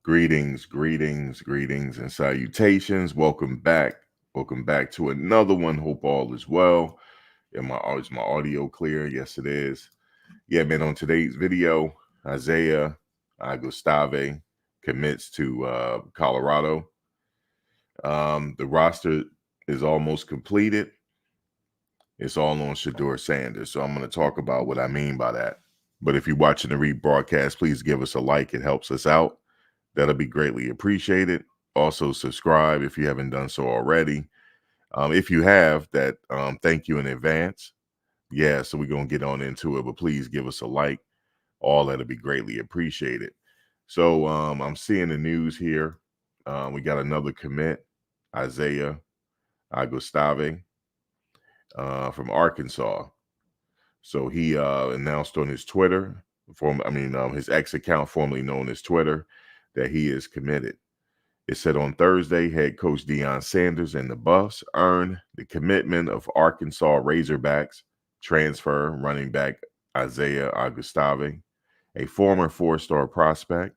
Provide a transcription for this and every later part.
Greetings, greetings, greetings, and salutations. Welcome back. Welcome back to another one. Hope all is well. Is my audio clear? Yes, it is. Yeah, man. On today's video, Isaiah Gustave commits to Colorado. The roster is almost completed. It's all on Shedeur Sanders. So I'm going to talk about what I mean by that. But if you're watching the rebroadcast, please give us a like. It helps us out. That'll be greatly appreciated. Also, subscribe if you haven't done so already. If you have, thank you in advance. Yeah, so we're gonna get on into it, but please give us a like. All that'll be greatly appreciated. So I'm seeing the news here. We got another commit, Isaiah Augustave from Arkansas. So he announced on his Twitter, his X account, formerly known as Twitter, that he is committed. It said on Thursday, head coach Deion Sanders and the Buffs earned the commitment of Arkansas Razorbacks transfer running back Isaiah Augustave, a former four-star prospect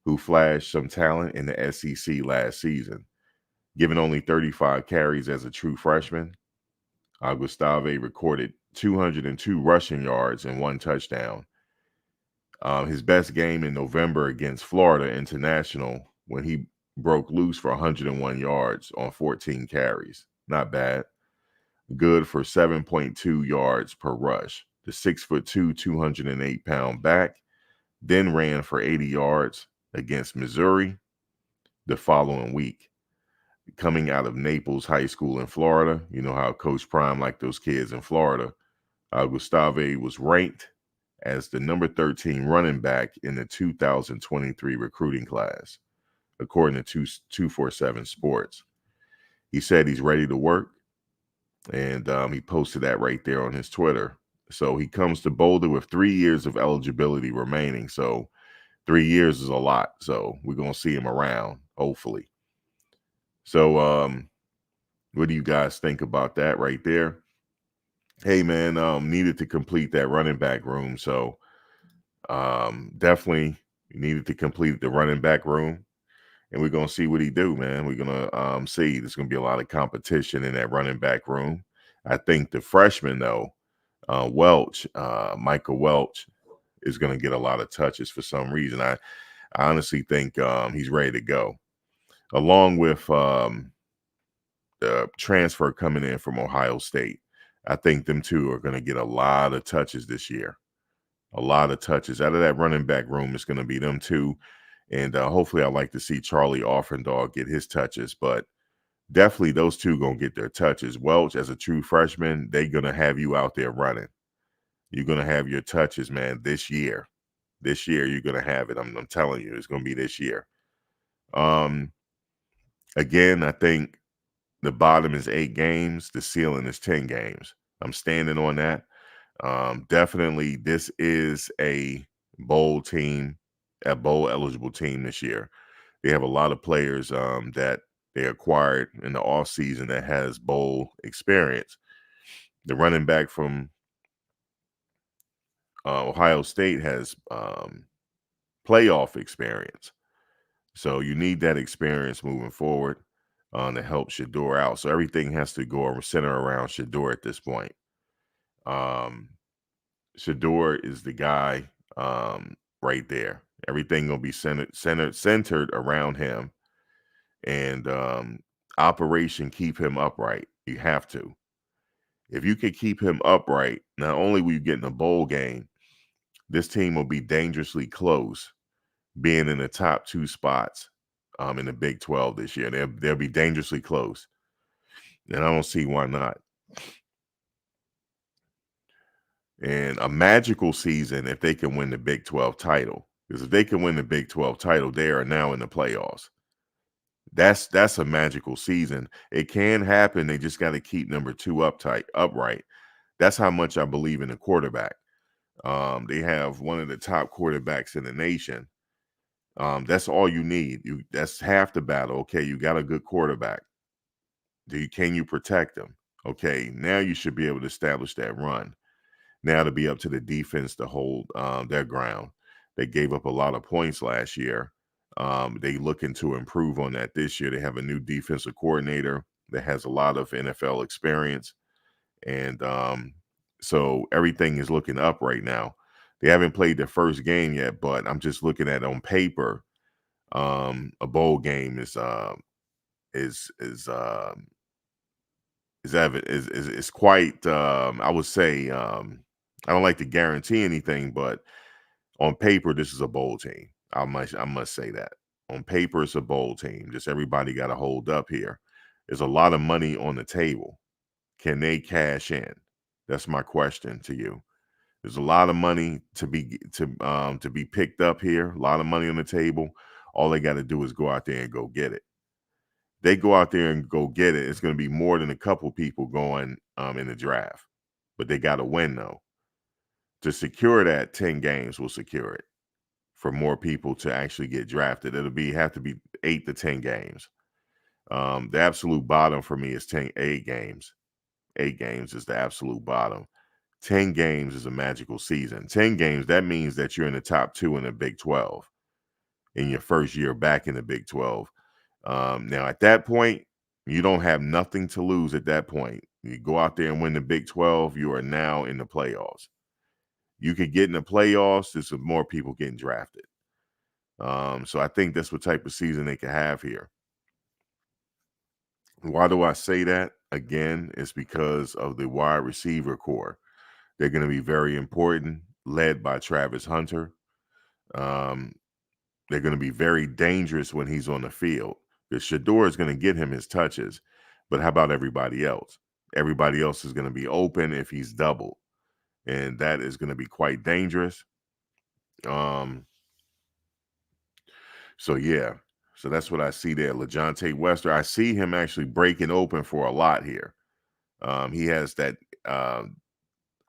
who flashed some talent in the SEC last season. Given only 35 carries as a true freshman, Augustave recorded 202 rushing yards and one touchdown. His best game in November against Florida International when he broke loose for 101 yards on 14 carries. Not bad. Good for 7.2 yards per rush. The 6'2", 208-pound back then ran for 80 yards against Missouri the following week. Coming out of Naples High School in Florida, you know how Coach Prime liked those kids in Florida. Gustave was ranked as the number 13 running back in the 2023 recruiting class, according to 247 Sports. He said he's ready to work, and he posted that right there on his Twitter. So he comes to Boulder with 3 years of eligibility remaining. So 3 years is a lot. So we're going to see him around, hopefully. So what do you guys think about that right there? Hey, man, needed to complete that running back room. So definitely needed to complete the running back room. And we're going to see what he do, man. We're going to see. There's going to be a lot of competition in that running back room. I think the freshman, though, Michael Welch, is going to get a lot of touches for some reason. I honestly think he's ready to go. Along with the transfer coming in from Ohio State, I think them two are going to get a lot of touches this year. A lot of touches. Out of that running back room, it's going to be them two. And hopefully I'd like to see Charlie Offendall get his touches. But definitely those two going to get their touches. Welch, as a true freshman, they're going to have you out there running. You're going to have your touches, man, this year. This year, you're going to have it. I'm telling you, it's going to be this year. Again, I think the bottom is 8 games. The ceiling is 10 games. I'm standing on that. Definitely, this is a bowl team, a bowl eligible team this year. They have a lot of players that they acquired in the offseason that has bowl experience. The running back from Ohio State has playoff experience. So you need that experience moving forward to help Shedeur out. So everything has to go center around Shedeur at this point. Shedeur is the guy right there. Everything will be centered around him. And operation keep him upright. You have to. If you could keep him upright, not only will you get in a bowl game, this team will be dangerously close, being in the top 2 spots in the Big 12 this year. They'll be dangerously close. And I don't see why not. And a magical season if they can win the Big 12 title. Because if they can win the Big 12 title, they are now in the playoffs. That's a magical season. It can happen. They just got to keep number 2 upright. That's how much I believe in the quarterback. They have one of the top quarterbacks in the nation. That's all you need. That's half the battle. Okay, you got a good quarterback. Can you protect him? Okay, now you should be able to establish that run. Now to be up to the defense to hold their ground. They gave up a lot of points last year They looking to improve on that this year. They have a new defensive coordinator that has a lot of NFL experience. And so everything is looking up right now. They haven't played their first game yet, but I'm just looking at on paper. A bowl game is is um, is quite. I would say I don't like to guarantee anything, but on paper this is a bowl team. I must say that on paper it's a bowl team. Just everybody got to hold up here. There's a lot of money on the table. Can they cash in? That's my question to you. There's a lot of money to be picked up here. A lot of money on the table. All they got to do is go out there and go get it. They go out there and go get it. It's going to be more than a couple people going in the draft, but they got to win though. To secure that, 10 games will secure it. For more people to actually get drafted, have to be 8 to 10 games. The absolute bottom for me is 8 games. 8 games is the absolute bottom. 10 games is a magical season. 10 games, that means that you're in the top 2 in the Big 12 in your first year back in the Big 12. Now, at that point, you don't have nothing to lose at that point. You go out there and win the Big 12, you are now in the playoffs. You could get in the playoffs, there's some more people getting drafted. So I think that's what type of season they could have here. Why do I say that? Again, it's because of the wide receiver core. They're going to be very important, led by Travis Hunter. They're going to be very dangerous when he's on the field. Because Shedeur is going to get him his touches. But how about everybody else? Everybody else is going to be open if he's doubled. And that is going to be quite dangerous. So, yeah. So that's what I see there. LeJohntay Wester, I see him actually breaking open for a lot here. He has that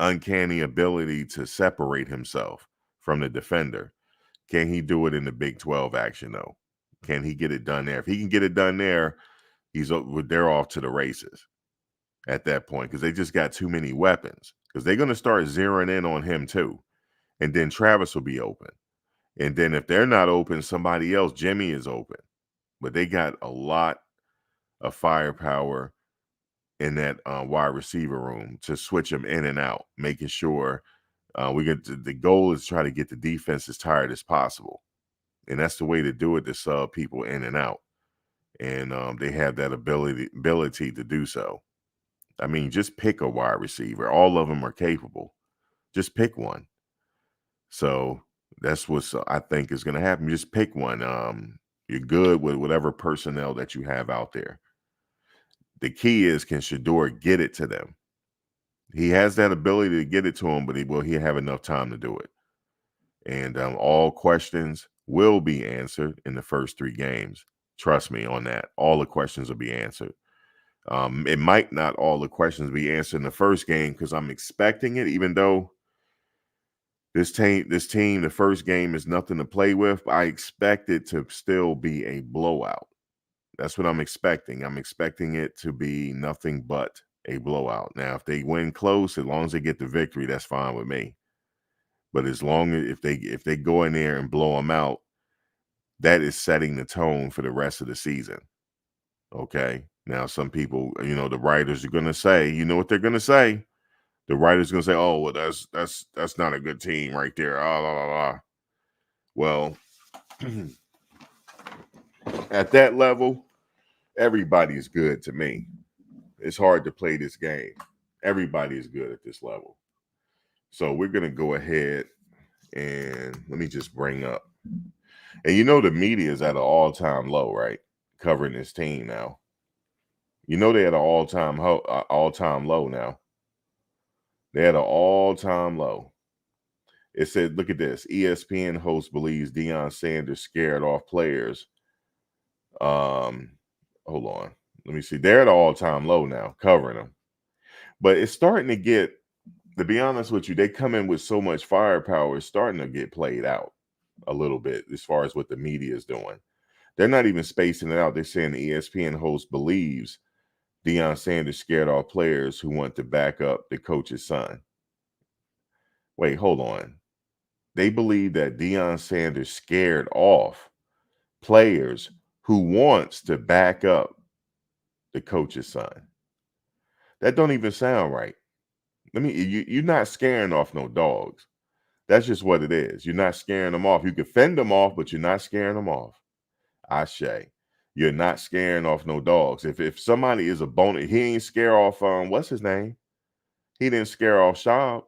uncanny ability to separate himself from the defender. Can he do it in the Big 12 action, though? Can he get it done there? If he can get it done there, they're off to the races at that point because they just got too many weapons because they're going to start zeroing in on him, too. And then Travis will be open. And then if they're not open, somebody else, Jimmy is open. But they got a lot of firepower in that wide receiver room to switch them in and out, making sure the goal is try to get the defense as tired as possible. And that's the way to do it, to sub people in and out. And they have that ability to do so. I mean, just pick a wide receiver. All of them are capable. Just pick one. So that's what I think is going to happen. Just pick one. You're good with whatever personnel that you have out there. The key is, can Shedeur get it to them? He has that ability to get it to him, but will he have enough time to do it? And all questions will be answered in the first 3 games. Trust me on that. All the questions will be answered. It might not all the questions be answered in the first game because I'm expecting it, even though this team, the first game is nothing to play with. I expect it to still be a blowout. That's what I'm expecting. I'm expecting it to be nothing but a blowout. Now, if they win close, as long as they get the victory, that's fine with me. But as long as if they go in there and blow them out, that is setting the tone for the rest of the season. Okay. Now, some people, the writers are going to say, you know what they're going to say? The writers are going to say, oh, well, that's not a good team right there. Ah, la, la, la. Well, at that level, everybody is good to me. It's hard to play this game. Everybody is good at this level. So we're going to go ahead and let me just bring up. And the media is at an all-time low, right? Covering this team now. They at an all-time low now. They at an all-time low. It said, look at this. ESPN host believes Deion Sanders scared off players. Hold on. Let me see. They're at an all-time low now, covering them. But it's starting to get, to be honest with you, they come in with so much firepower, it's starting to get played out a little bit as far as what the media is doing. They're not even spacing it out. They're saying the ESPN host believes Deion Sanders scared off players who want to back up the coach's son. Wait, hold on. They believe that Deion Sanders scared off players who wants to back up the coach's son. That don't even sound right. You're not scaring off no dogs. That's just what it is. You're not scaring them off. You can fend them off, but you're not scaring them off. Ashe. You're not scaring off no dogs. If somebody is a bonus, he ain't scare off what's his name? He didn't scare off Schaub.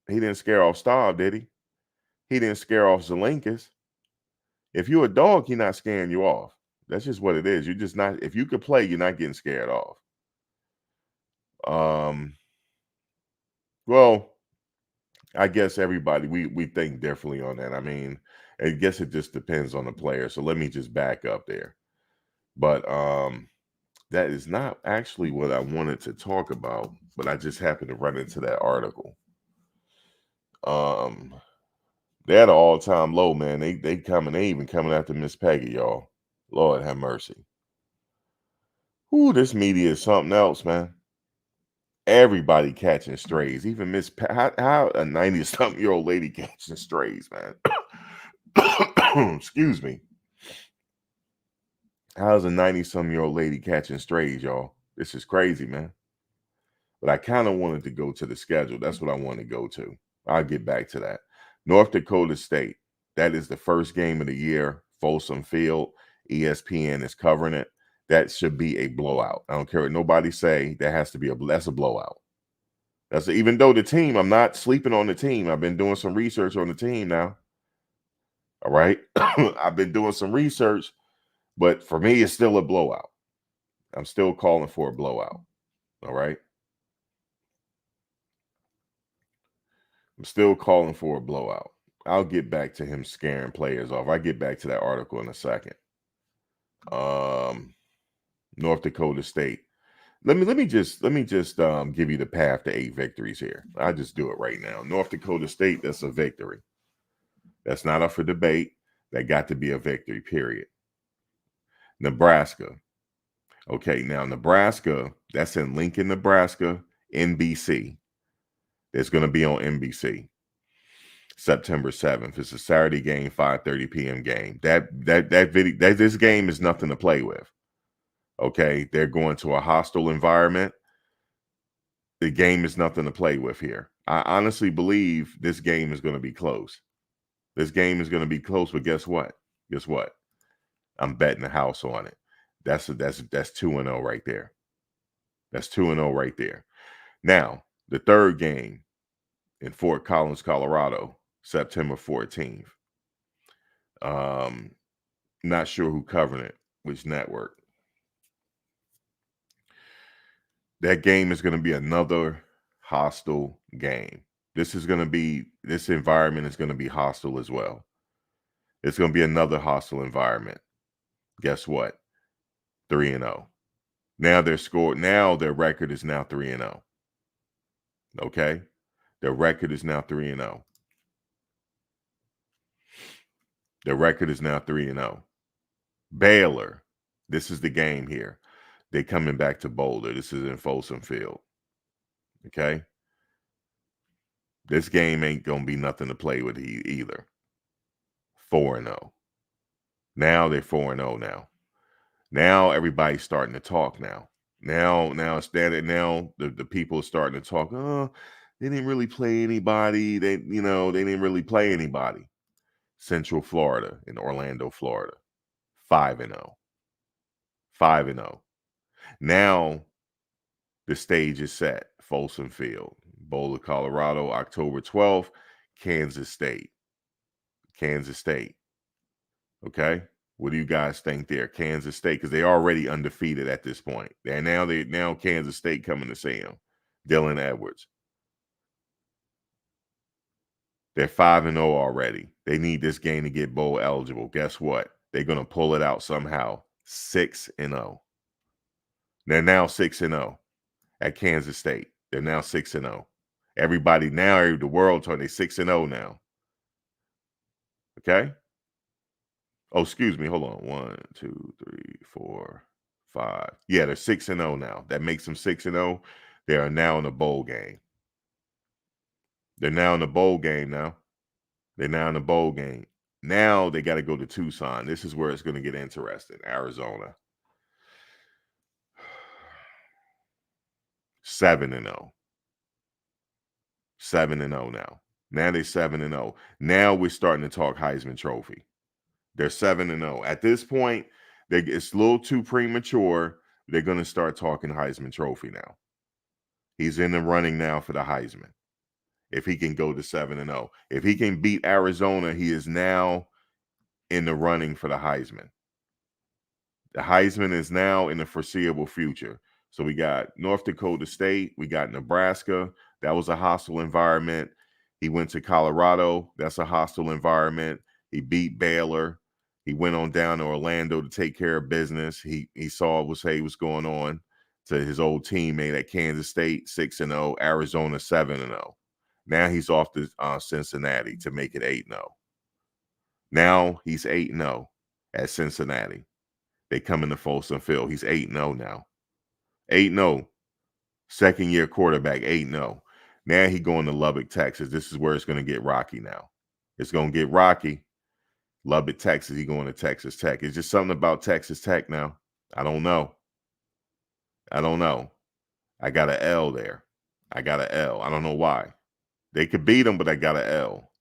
He didn't scare off Staub, did he? He didn't scare off Zelinkas. If you're a dog, he's not scaring you off. That's just what it is. You're just not, if you could play, you're not getting scared off. Well, I guess everybody we think differently on that. I mean, I guess it just depends on the player. So let me just back up there. But that is not actually what I wanted to talk about, but I just happened to run into that article. They're at an all-time low, man. They even coming after Miss Peggy, y'all. Lord have mercy. Ooh, this media is something else, man. Everybody catching strays, even Miss how a 90-something-year-old lady catching strays, man. Excuse me. How's a 90-some-year-old lady catching strays, y'all? This is crazy, man. But I kind of wanted to go to the schedule. That's what I want to go to. I'll get back to that. North Dakota State. That is the first game of the year. Folsom Field. ESPN is covering it. That should be a blowout. I don't care what nobody say. That's a blowout. Even though the team, I'm not sleeping on the team. I've been doing some research on the team now. All right. I've been doing some research, but for me, it's still a blowout. I'm still calling for a blowout. All right. I'm still calling for a blowout. I'll get back to him scaring players off. I'll get back to that article in a second. North Dakota State. Let me just give you the path to 8 victories here. I'll just do it right now. North Dakota State, that's a victory. That's not up for debate. That got to be a victory, period. Nebraska. Okay, now Nebraska, that's in Lincoln, Nebraska, NBC. It's going to be on NBC. September 7th. It's a Saturday game, 5:30 p.m. game. This game is nothing to play with. Okay, they're going to a hostile environment. The game is nothing to play with here. I honestly believe this game is going to be close. This game is going to be close, but guess what? Guess what? I'm betting the house on it. That's 2-0 right there. That's 2-0 right there. Now, the third game in Fort Collins, Colorado, September 14th. Not sure who covered it, which network. That game is going to be another hostile game. This environment is going to be hostile as well. It's going to be another hostile environment. Guess what? 3-0. Now their record is now 3-0. Okay? Their record is now 3-0. Their record is now 3-0. Baylor. This is the game here. They're coming back to Boulder. This is in Folsom Field. Okay? This game ain't going to be nothing to play with either. 4-0. Now they're 4-0 now. Now everybody's starting to talk now. Now the people are starting to talk. Oh, they didn't really play anybody. They didn't really play anybody. Central Florida in Orlando, Florida. 5-0. 5-0. Now the stage is set. Folsom Field, Boulder, Colorado, October 12th, Kansas State. Kansas State. Okay? What do you guys think there? Kansas State, because they're already undefeated at this point. Now Kansas State coming to see them. Dylan Edwards. They're 5-0 already. They need this game to get bowl eligible. Guess what? They're going to pull it out somehow. 6-0. They're now 6-0 at Kansas State. They're now 6-0. Everybody now, the world told they 6-0 now. Okay? Oh, excuse me. Hold on. 1, 2, 3, 4, 5. Yeah, they're 6-0 now. That makes them 6-0. They are now in the bowl game. They're now in the bowl game now. They're now in the bowl game. Now they got to go to Tucson. This is where it's going to get interesting. Arizona. 7-0. 7-0 now. Now they're 7-0. Now we're starting to talk Heisman Trophy. They're 7-0. At this point, it's a little too premature. They're going to start talking Heisman Trophy now. He's in the running now for the Heisman. If he can go to 7-0. If he can beat Arizona, he is now in the running for the Heisman. The Heisman is now in the foreseeable future. So we got North Dakota State, we got Nebraska. That was a hostile environment. He went to Colorado. That's a hostile environment. He beat Baylor. He went on down to Orlando to take care of business. He saw what's going on to his old teammate at Kansas State, 6-0, Arizona 7-0. Now he's off to Cincinnati to make it 8-0. Now he's 8-0 at Cincinnati. They come into Folsom Field. He's 8-0 now. 8-0. Second year quarterback, 8-0. Now he going to Lubbock, Texas. This is where it's going to get rocky now. It's going to get rocky. Lubbock, Texas. He going to Texas Tech. It's just something about Texas Tech now. I don't know. I got an L there. I got an L. I don't know why. They could beat them, but I got an L.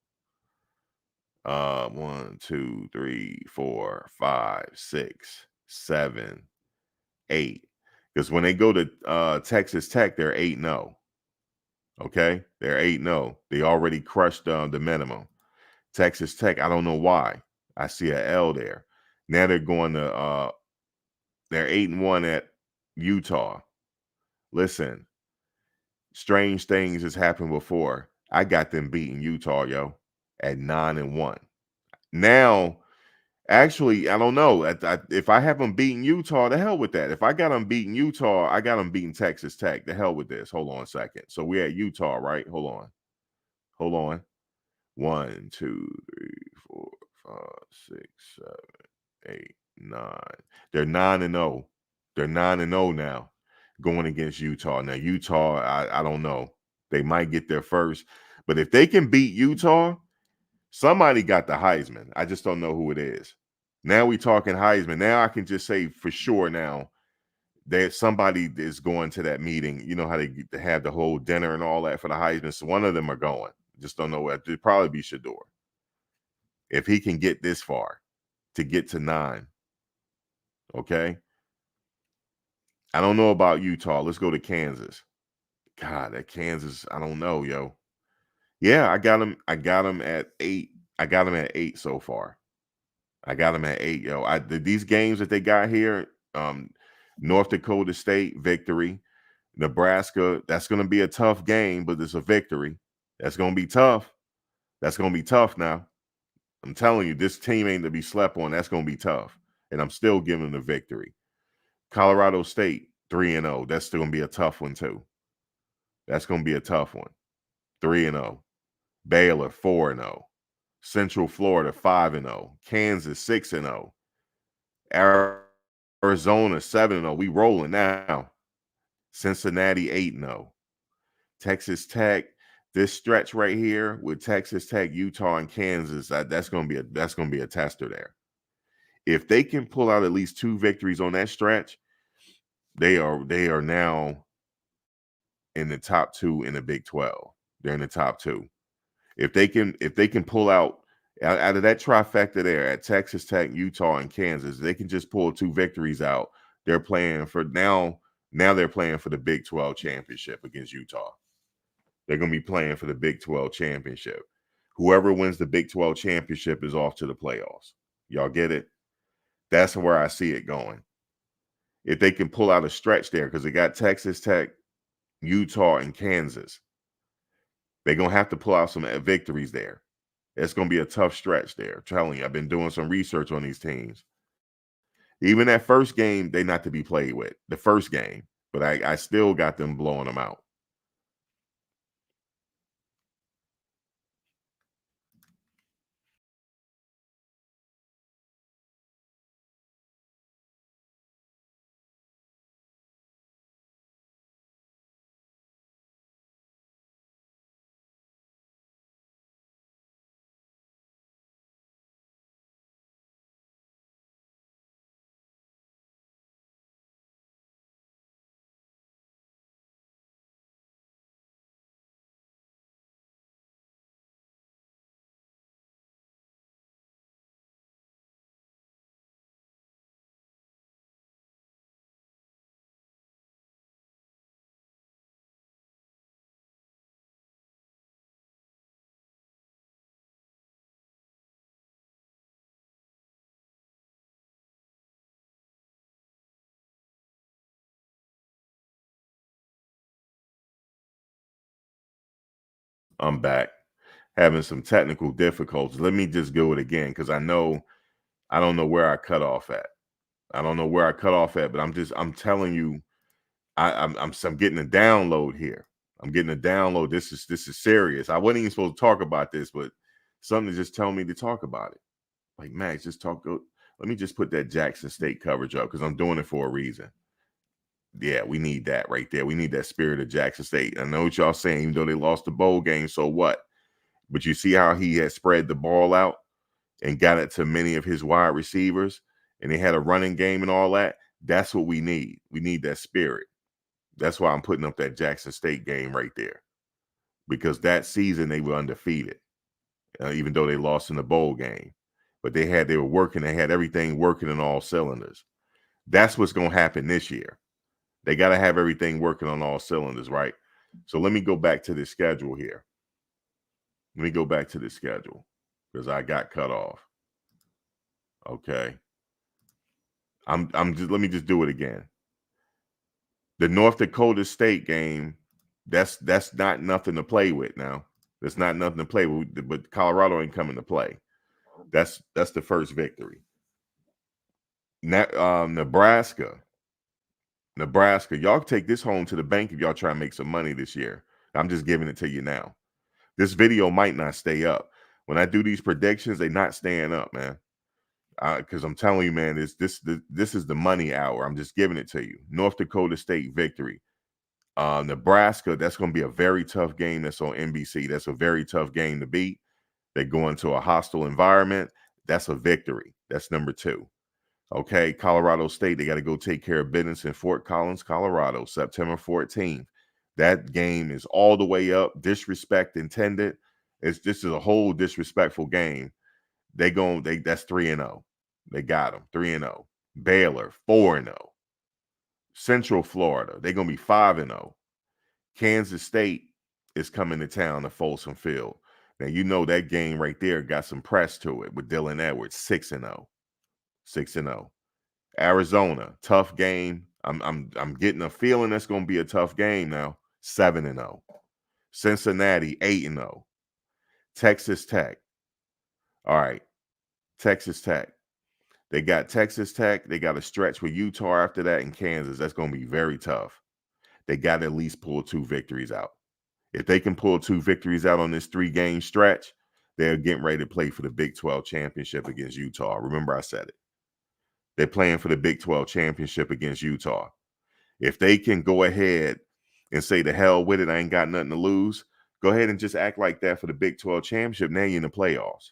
1, 2, 3, 4, 5, 6, 7, 8. Because when they go to Texas Tech, they're 8-0. Okay? They're 8-0. They already crushed the minimum. Texas Tech, I don't know why. I see an L there. Now they're going to they're 8-1 at Utah. Listen, strange things has happened before. I got them beating Utah, yo, at 9-1. Now, actually, I don't know. If I have them beating Utah, the hell with that. If I got them beating Utah, I got them beating Texas Tech. The hell with this. Hold on a second. So we're at Utah, right? Hold on. 1, 2, 3, 4, 5, 6, 7, 8, 9. They're 9-0. They're 9-0 now, going against Utah. Now, Utah, I don't know. They might get there first. But if they can beat Utah, somebody got the Heisman. I just don't know who it is. Now we talking Heisman. Now I can just say for sure now that somebody is going to that meeting. You know how they have the whole dinner and all that for the Heisman. So one of them are going. Just don't know what. It'd probably be Shedeur. If he can get this far to get to 9. Okay. I don't know about Utah. Let's go to Kansas. God, that Kansas, I don't know, yo. Yeah, I got him at 8. I got him at 8 so far. I got them at 8, yo. These games that they got here, North Dakota State, victory. Nebraska, that's going to be a tough game, but it's a victory. That's going to be tough. That's going to be tough now. I'm telling you, this team ain't to be slept on. That's going to be tough. And I'm still giving them the victory. Colorado State, 3-0. That's still going to be a tough one, too. That's going to be a tough one. 3-0. Baylor, 4-0. Central Florida, 5-0. Kansas, 6-0. Arizona 7-0. We rolling now. Cincinnati 8-0. Texas Tech. This stretch right here with Texas Tech, Utah, and Kansas, that's gonna be a tester there. If they can pull out at least 2 victories on that stretch, they are now in the top 2 in the Big 12. They're in the top 2. If they can pull out of that trifecta there at Texas Tech, Utah, and Kansas, they can just pull 2 victories out. They're playing for now they're playing for the Big 12 championship against Utah. They're going to be playing for the Big 12 championship. Whoever wins the Big 12 championship is off to the playoffs. Y'all get it? That's where I see it going. If they can pull out a stretch there, because they got Texas Tech, Utah, and Kansas, they're going to have to pull out some victories there. It's going to be a tough stretch there. I'm telling you, I've been doing some research on these teams. Even that first game, they not to be played with. The first game. But I still got them blowing them out. I'm back. Having some technical difficulties. Let me just go it again because I don't know where I cut off at. I don't know where I cut off at, but I'm telling you, I'm getting a download here. I'm getting a download. This is serious. I wasn't even supposed to talk about this, but something just telling me to talk about it. Like, Max, just talk. Let me just put that Jackson State coverage up because I'm doing it for a reason. Yeah, we need that right there. We need that spirit of Jackson State. I know what y'all saying, even though they lost the bowl game, so what? But you see how he had spread the ball out and got it to many of his wide receivers, and they had a running game and all that. That's what we need. We need that spirit. That's why I'm putting up that Jackson State game right there, because that season they were undefeated, even though they lost in the bowl game. But they were working. They had everything working in all cylinders. That's what's going to happen this year. They got to have everything working on all cylinders, right? So let me go back to the schedule here. Let me go back to the schedule because I got cut off. Okay. Let me just do it again. The North Dakota State game, that's not nothing to play with now. That's not nothing to play with, but Colorado ain't coming to play. That's the first victory. Nebraska, y'all take this home to the bank if y'all try to make some money this year. I'm just giving it to you now. This video might not stay up. When I do these predictions, they not staying up, man. Because I'm telling you, man, this is the money hour. I'm just giving it to you. North Dakota State victory. Nebraska, that's going to be a very tough game. That's on NBC. That's a very tough game to beat. They go into a hostile environment. That's a victory. That's number 2. Okay, Colorado State, they got to go take care of business in Fort Collins, Colorado, September 14th. That game is all the way up. Disrespect intended. This is a whole disrespectful game. That's 3-0. They got them 3-0. Baylor 4-0. Central Florida, they're gonna be 5-0. Kansas State is coming to town to Folsom Field. Now you know that game right there got some press to it with Dylan Edwards 6-0. 6-0. Arizona, tough game. I'm getting a feeling that's gonna be a tough game now. 7-0. Cincinnati 8-0. Texas Tech. All right, Texas Tech. They got Texas Tech. They got a stretch with Utah after that and Kansas. That's going to be very tough. They got to at least pull 2 victories out. If they can pull 2 victories out on this 3-game stretch, they're getting ready to play for the Big 12 championship against Utah. Remember I said it. They're playing for the Big 12 championship against Utah. If they can go ahead and say, the hell with it, I ain't got nothing to lose, go ahead and just act like that for the Big 12 championship. Now you're in the playoffs.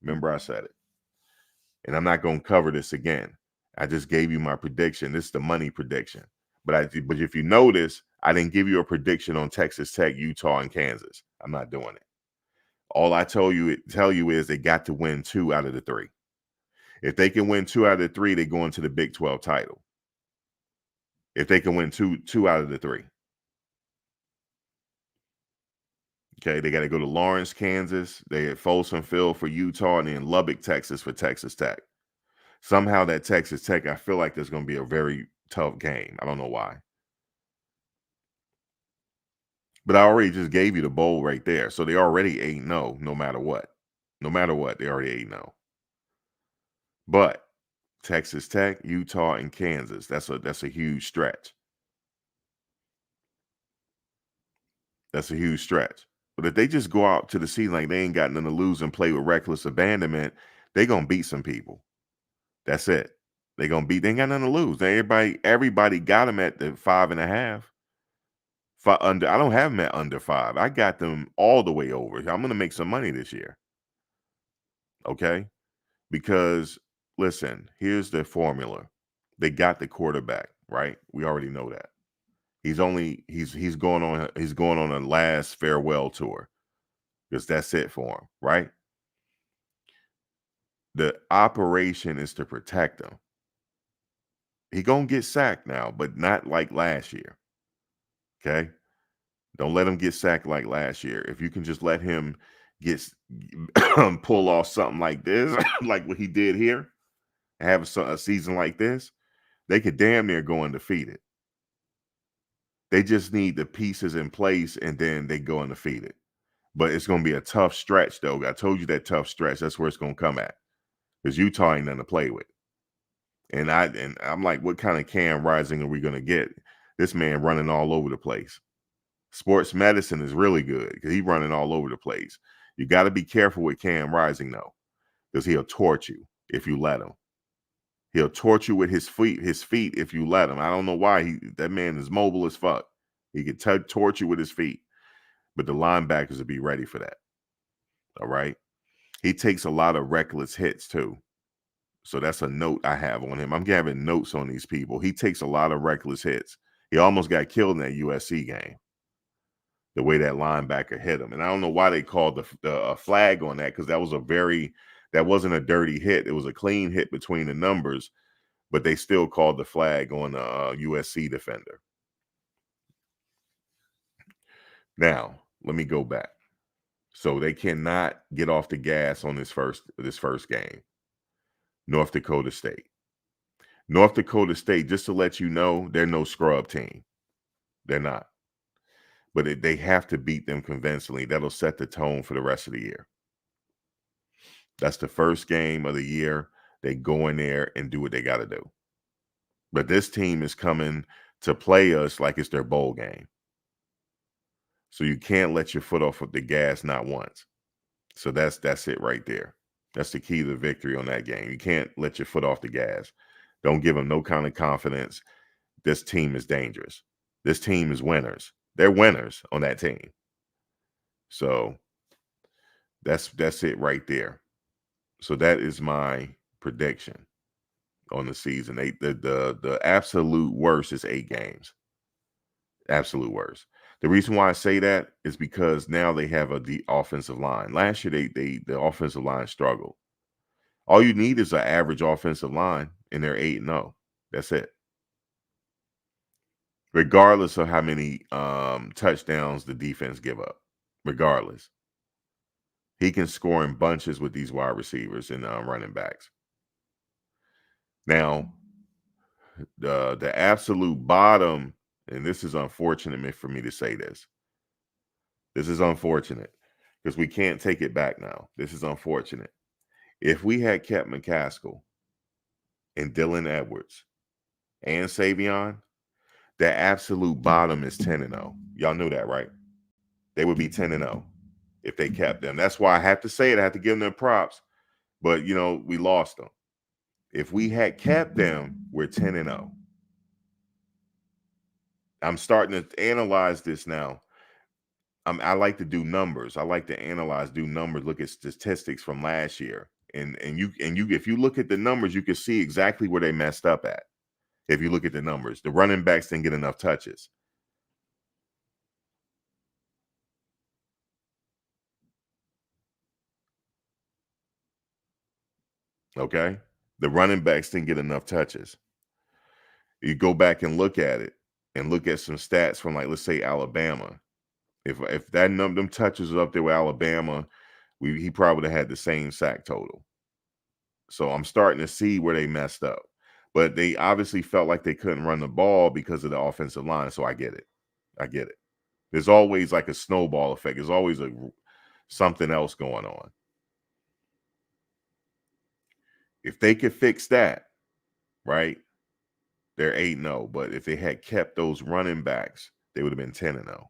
Remember I said it. And I'm not going to cover this again. I just gave you my prediction. This is the money prediction. But if you notice, I didn't give you a prediction on Texas Tech, Utah, and Kansas. I'm not doing it. All I tell you is they got to win 2 out of the 3. If they can win 2 out of the 3, they go into the Big 12 title. If they can win two out of the 3. Okay, they got to go to Lawrence, Kansas. They at Folsom Field for Utah, and then Lubbock, Texas for Texas Tech. Somehow that Texas Tech, I feel like there's going to be a very tough game. I don't know why. But I already just gave you the bowl right there. So they already 8-0 no matter what. No matter what, they already 8-0. But Texas Tech, Utah, and Kansas, that's a huge stretch. That's a huge stretch. But if they just go out to the season like they ain't got nothing to lose and play with reckless abandonment, they going to beat some people. That's it. They ain't got nothing to lose. Everybody got them at the 5.5. I don't have them at under 5. I got them all the way over. I'm going to make some money this year. Okay? Because listen, here's the formula. They got the quarterback, right? We already know that. He's going on a last farewell tour. Because that's it for him, right? The operation is to protect him. He gonna get sacked now, but not like last year. Okay? Don't let him get sacked like last year. If you can just let him pull off something like this, like what he did here, and have a season like this, they could damn near go undefeated. They just need the pieces in place, and then they go undefeated. But it's going to be a tough stretch, though. I told you that tough stretch. That's where it's going to come at. Because Utah ain't nothing to play with. And I'm like, what kind of Cam Rising are we going to get? This man running all over the place. Sports medicine is really good because he's running all over the place. You got to be careful with Cam Rising, though, because he'll torch you if you let him. He'll torch you with his feet if you let him. I don't know why. That man is mobile as fuck. He can torch you with his feet. But the linebackers will be ready for that. All right. He takes a lot of reckless hits, too. So that's a note I have on him. I'm having notes on these people. He takes a lot of reckless hits. He almost got killed in that USC game. The way that linebacker hit him. And I don't know why they called the flag on that, because that wasn't a dirty hit. It was a clean hit between the numbers, but they still called the flag on the USC defender. Now, let me go back. So they cannot get off the gas on this first game. North Dakota State. North Dakota State, just to let you know, they're no scrub team. They're not. But they have to beat them convincingly. That'll set the tone for the rest of the year. That's the first game of the year. They go in there and do what they got to do. But this team is coming to play us like it's their bowl game. So you can't let your foot off of the gas not once. So that's it right there. That's the key to the victory on that game. You can't let your foot off the gas. Don't give them no kind of confidence. This team is dangerous. This team is winners. They're winners on that team. So that's it right there. So that is my prediction on the season. The absolute worst is 8 games. Absolute worst. The reason why I say that is because now they have the offensive line. Last year the offensive line struggled. All you need is an average offensive line, and they're 8-0. That's it. Regardless of how many touchdowns the defense give up. Regardless. He can score in bunches with these wide receivers and running backs. Now, the absolute bottom, and this is unfortunate for me to say this. This is unfortunate because we can't take it back now. This is unfortunate. If we had kept McCaskill and Dylan Edwards and Savion, the absolute bottom is 10-0. Y'all knew that, right? They would be 10-0 if they kept them. That's why I have to say it. I have to give them props. But, we lost them. If we had kept them, we're 10-0. I'm starting to analyze this now. I like to do numbers. I like to do numbers, look at statistics from last year. And if you look at the numbers, you can see exactly where they messed up at. If you look at the numbers, the running backs didn't get enough touches. Okay? The running backs didn't get enough touches. You go back and look at it and look at some stats from, like, let's say Alabama. If that them touches was up there with Alabama, he probably would have had the same sack total. So I'm starting to see where they messed up. But they obviously felt like they couldn't run the ball because of the offensive line. So I get it. There's always like a snowball effect. There's always something else going on. If they could fix that, right, they're 8-0. But if they had kept those running backs, they would have been 10-0.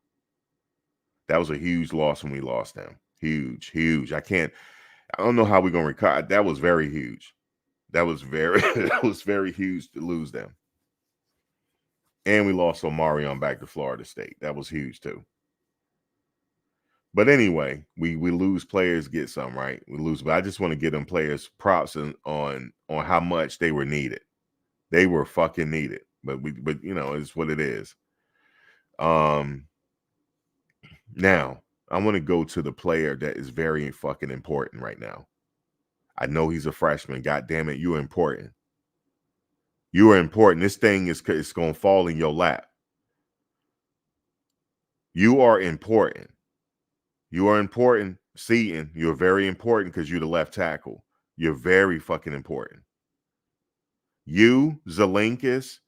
That was a huge loss when we lost them. Huge. I don't know how we're going to recover. That was very huge. That was very huge to lose them. And we lost Omarion back to Florida State. That was huge too. But anyway, we lose players, get some, right? We lose, but I just want to give them players props on how much they were needed. They were fucking needed. But it's what it is. Now I want to go to the player that is very fucking important right now. I know he's a freshman. God damn it, you're important. You are important. This thing is going to fall in your lap. You are important. You are important. Seaton, you're very important because you're the left tackle. You're very fucking important. You, Zelinkus,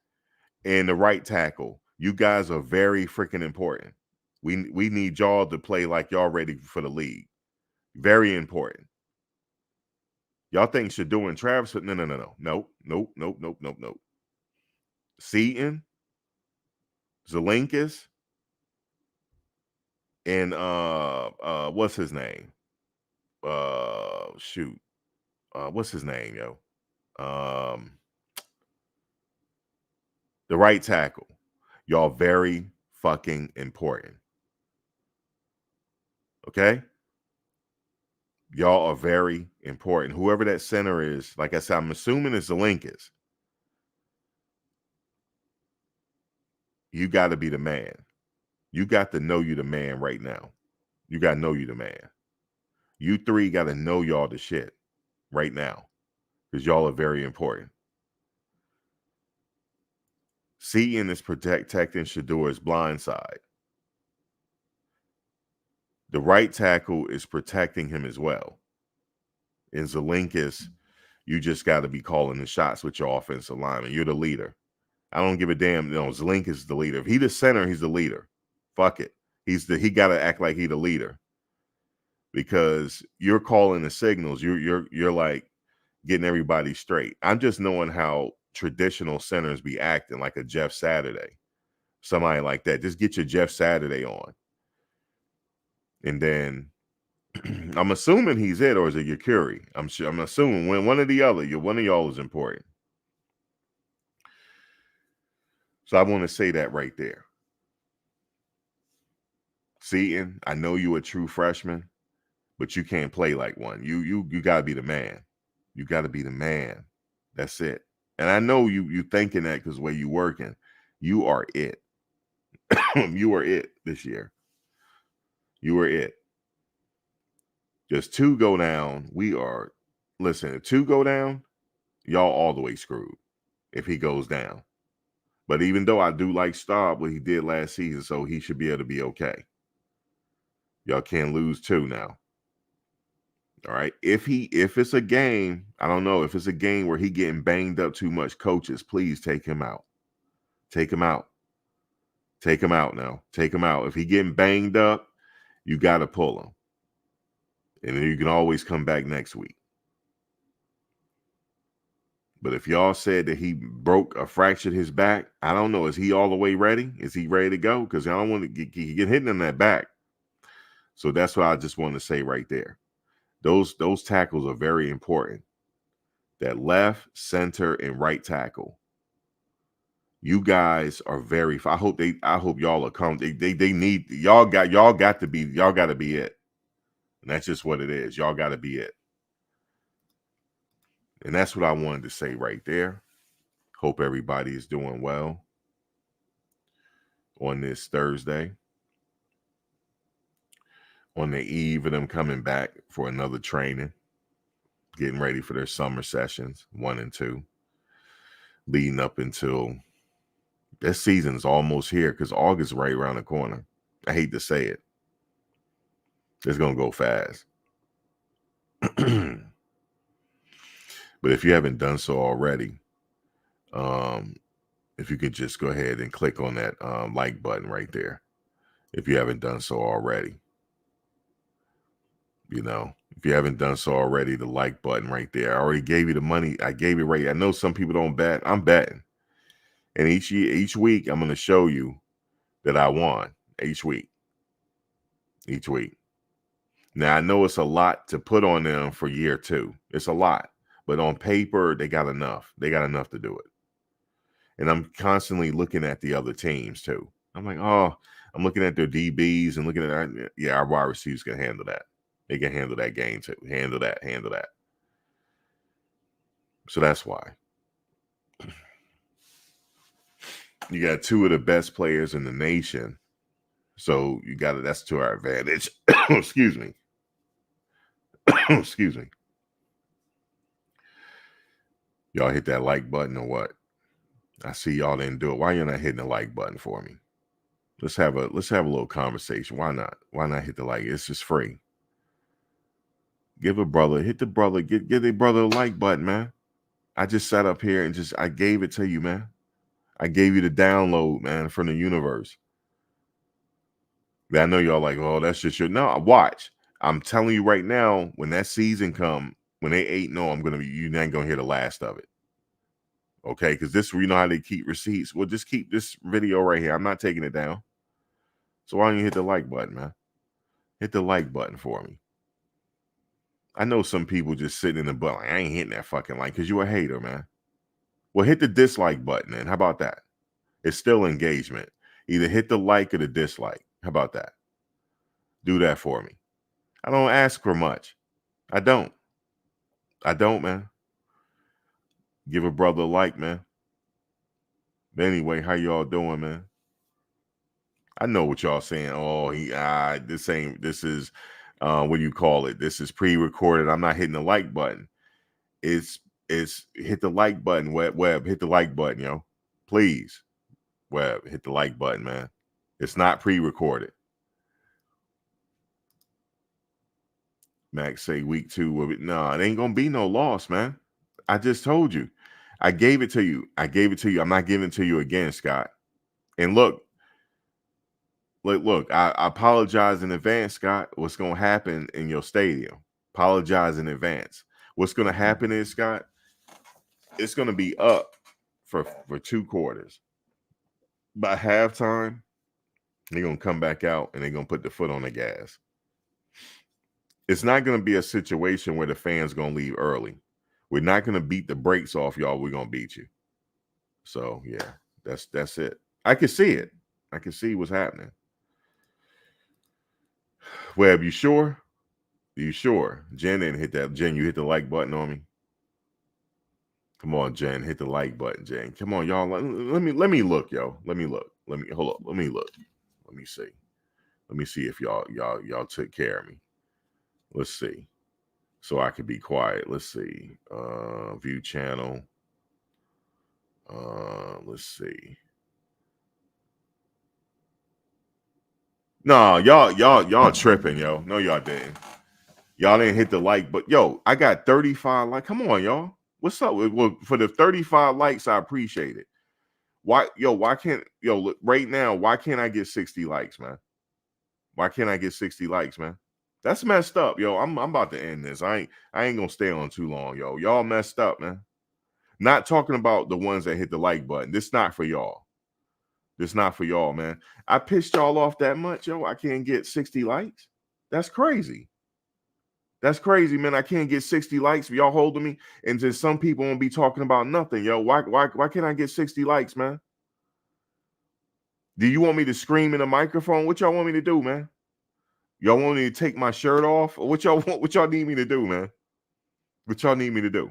and the right tackle, you guys are very freaking important. We need y'all to play like y'all ready for the league. Very important. Y'all think Shedeur and Travis? No. Seaton, Zelinkus, and what's his name? What's his name, yo? The right tackle. Y'all very fucking important. Okay? Y'all are very important. Whoever that center is, like I said, I'm assuming it's Zelinkus. You got to be the man. You got to know you the man right now. You got to know you the man. You three got to know y'all the shit right now because y'all are very important. Seaton is protecting Shedeur's blind side. The right tackle is protecting him as well. In Zelinkus, you just got to be calling the shots with your offensive lineman. You're the leader. I don't give a damn. Zelinkus is the leader. If he's the center, he's the leader. Fuck it. He got to act like he's the leader because you're calling the signals. You're like getting everybody straight. I'm just knowing how traditional centers be acting, like a Jeff Saturday, somebody like that. Just get your Jeff Saturday on, and then I'm assuming he's it, or is it your Curie? I'm assuming one or the other. One of y'all is important. So I want to say that right there. Seaton, I know you a true freshman, but you can't play like one. You gotta be the man. You gotta be the man. That's it. And I know you thinking that because the way you working, you are it. You are it this year. You are it. Just two go down. Listen, if two go down, y'all all the way screwed if he goes down. But even though I do like Staub, what he did last season, so he should be able to be okay. Y'all can't lose two now. All right. If it's a game, I don't know. If it's a game where he getting banged up too much, coaches, please take him out. Take him out. Take him out now. Take him out. If he getting banged up, you got to pull him. And then you can always come back next week. But if y'all said that he fractured his back, I don't know. Is he all the way ready? Is he ready to go? Because I don't want to get hit in that back. So that's what I just want to say right there. Those tackles are very important. That left, center, and right tackle. You guys are very. I hope y'all are come. They need y'all got to be it. And that's just what it is. Y'all got to be it. And that's what I wanted to say right there. Hope everybody is doing well on this Thursday, on the eve of them coming back for another training, getting ready for their summer sessions, 1 and 2, leading up until this season's almost here because August is right around the corner. I hate to say it. It's going to go fast. But if you haven't done so already, if you could just go ahead and click on that like button right there. If you haven't done so already. If you haven't done so already, the like button right there. I already gave you the money. I gave it right. I know some people don't bet. I'm betting. And each week, I'm going to show you that I won each week. Each week. Now, I know it's a lot to put on them for year 2. It's a lot. But on paper, they got enough. They got enough to do it. And I'm constantly looking at the other teams, too. I'm like, I'm looking at their DBs and looking at, our wide receivers can handle that. They can handle that game, too. Handle that. So that's why. You got 2 of the best players in the nation. So that's to our advantage. Excuse me. Excuse me. Y'all hit that like button or what? I see y'all didn't do it. Why you not hitting the like button for me? Let's have a little conversation. Why not? Why not hit the like? It's just free. Hit the brother, give the brother a like button, man. I just sat up here and I gave it to you, man. I gave you the download, man, from the universe. I know y'all like, oh, that's just your no. Watch. I'm telling you right now, when that season come, when they 8-0, you ain't gonna hear the last of it. Okay, because this, you know how they keep receipts. Well, just keep this video right here. I'm not taking it down. So why don't you hit the like button, man? Hit the like button for me. I know some people just sitting in the butt like, I ain't hitting that fucking like, because you a hater, man. Well, hit the dislike button, then. How about that? It's still engagement. Either hit the like or the dislike. How about that? Do that for me. I don't ask for much. I don't, man. Give a brother a like, man. But anyway, how y'all doing, man? I know what y'all saying. Oh, this is what do you call it? This is pre-recorded. I'm not hitting the like button. It's hit the like button, web, hit the like button, yo. Please. Web, hit the like button, man. It's not pre-recorded. Max say week 2 of it. No, it ain't gonna be no loss, man. I just told you. I gave it to you. I'm not giving it to you again, Scott. And look, I apologize in advance, Scott. What's gonna happen in your stadium? Apologize in advance. What's gonna happen is, Scott, it's gonna be up for 2 quarters. By halftime, they're gonna come back out and they're gonna put the foot on the gas. It's not gonna be a situation where the fans gonna leave early. We're not gonna beat the brakes off y'all. We're gonna beat you. So yeah, that's it. I can see it. I can see what's happening. Web, you sure? You sure? Jen didn't hit that. Jen, you hit the like button on me. Come on, Jen, hit the like button, Jen. Come on, y'all. Let me look, yo. Let me look. Hold up. Let me look. Let me see. Let me see if y'all took care of me. Let's see. So I could be quiet. Let's see. View channel. Let's see. No, y'all tripping, yo. No, y'all didn't. Y'all didn't hit the like, but yo, I got 35 likes. Come on, y'all. What's up? Well, for the 35 likes, I appreciate it. Why can't look right now? Why can't I get 60 likes, man? Why can't I get 60 likes, man? That's messed up, yo. I'm about to end this. I ain't gonna stay on too long, yo. Y'all messed up, man. Not talking about the ones that hit the like button. This not for y'all. This not for y'all, man. I pissed y'all off that much, yo. I can't get 60 likes. That's crazy. That's crazy, man. I can't get 60 likes. Y'all holding me, and then some people won't be talking about nothing, yo. Why can't I get 60 likes, man? Do you want me to scream in a microphone? What y'all want me to do, man? Y'all want me to take my shirt off? Or what y'all want? What y'all need me to do, man? What y'all need me to do?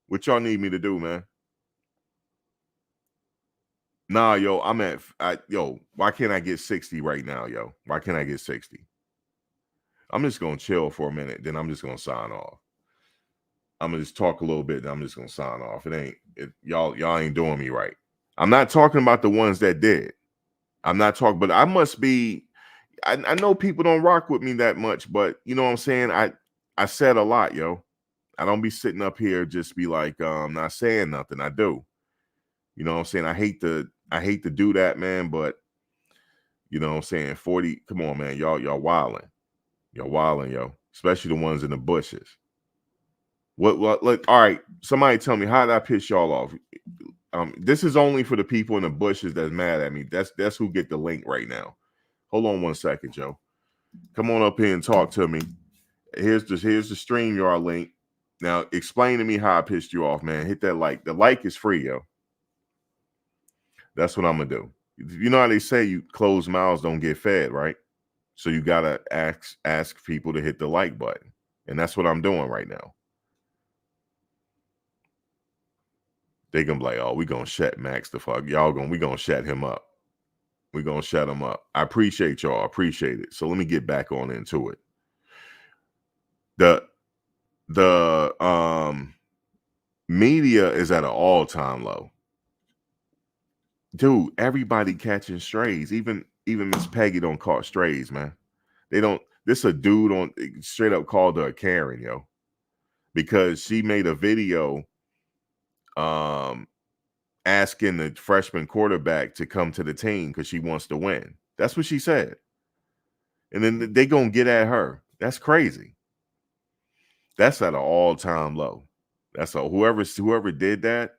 What y'all need me to do, man? Nah, yo, why can't I get 60 right now, yo? Why can't I get 60? I'm just gonna chill for a minute, then I'm just gonna sign off. I'm gonna just talk a little bit, then I'm just gonna sign off. Y'all ain't doing me right. I'm not talking about the ones that did. I'm not talking, but I must be. I know people don't rock with me that much, but you know what I'm saying? I said a lot, yo. I don't be sitting up here just be like not saying nothing. I do. You know what I'm saying? I hate to do that, man, but you know what I'm saying? 40, come on, man. Y'all wilding. Y'all wilding, yo. Especially the ones in the bushes. What look, all right. Somebody tell me, how did I piss y'all off? This is only for the people in the bushes that's mad at me. That's who get the link right now. Hold on 1 second, Joe. Come on up here and talk to me. Here's the StreamYard link. Now explain to me how I pissed you off, man. Hit that like. The like is free, yo. That's what I'm gonna do. You know how they say you closed mouths don't get fed, right? So you gotta ask people to hit the like button. And that's what I'm doing right now. They gonna be like, oh, we gonna shut Max the fuck. We gonna shut him up. We gonna shut him up. I appreciate y'all. I appreciate it. So let me get back on into it. The media is at an all-time low. Dude, everybody catching strays. Even Miss Peggy don't caught strays, man. They don't. This a dude on straight up called her a Karen, yo, because she made a video asking the freshman quarterback to come to the team because she wants to win. That's what she said. And then they gonna get at her. That's crazy. That's at an all-time low. That's a whoever did that.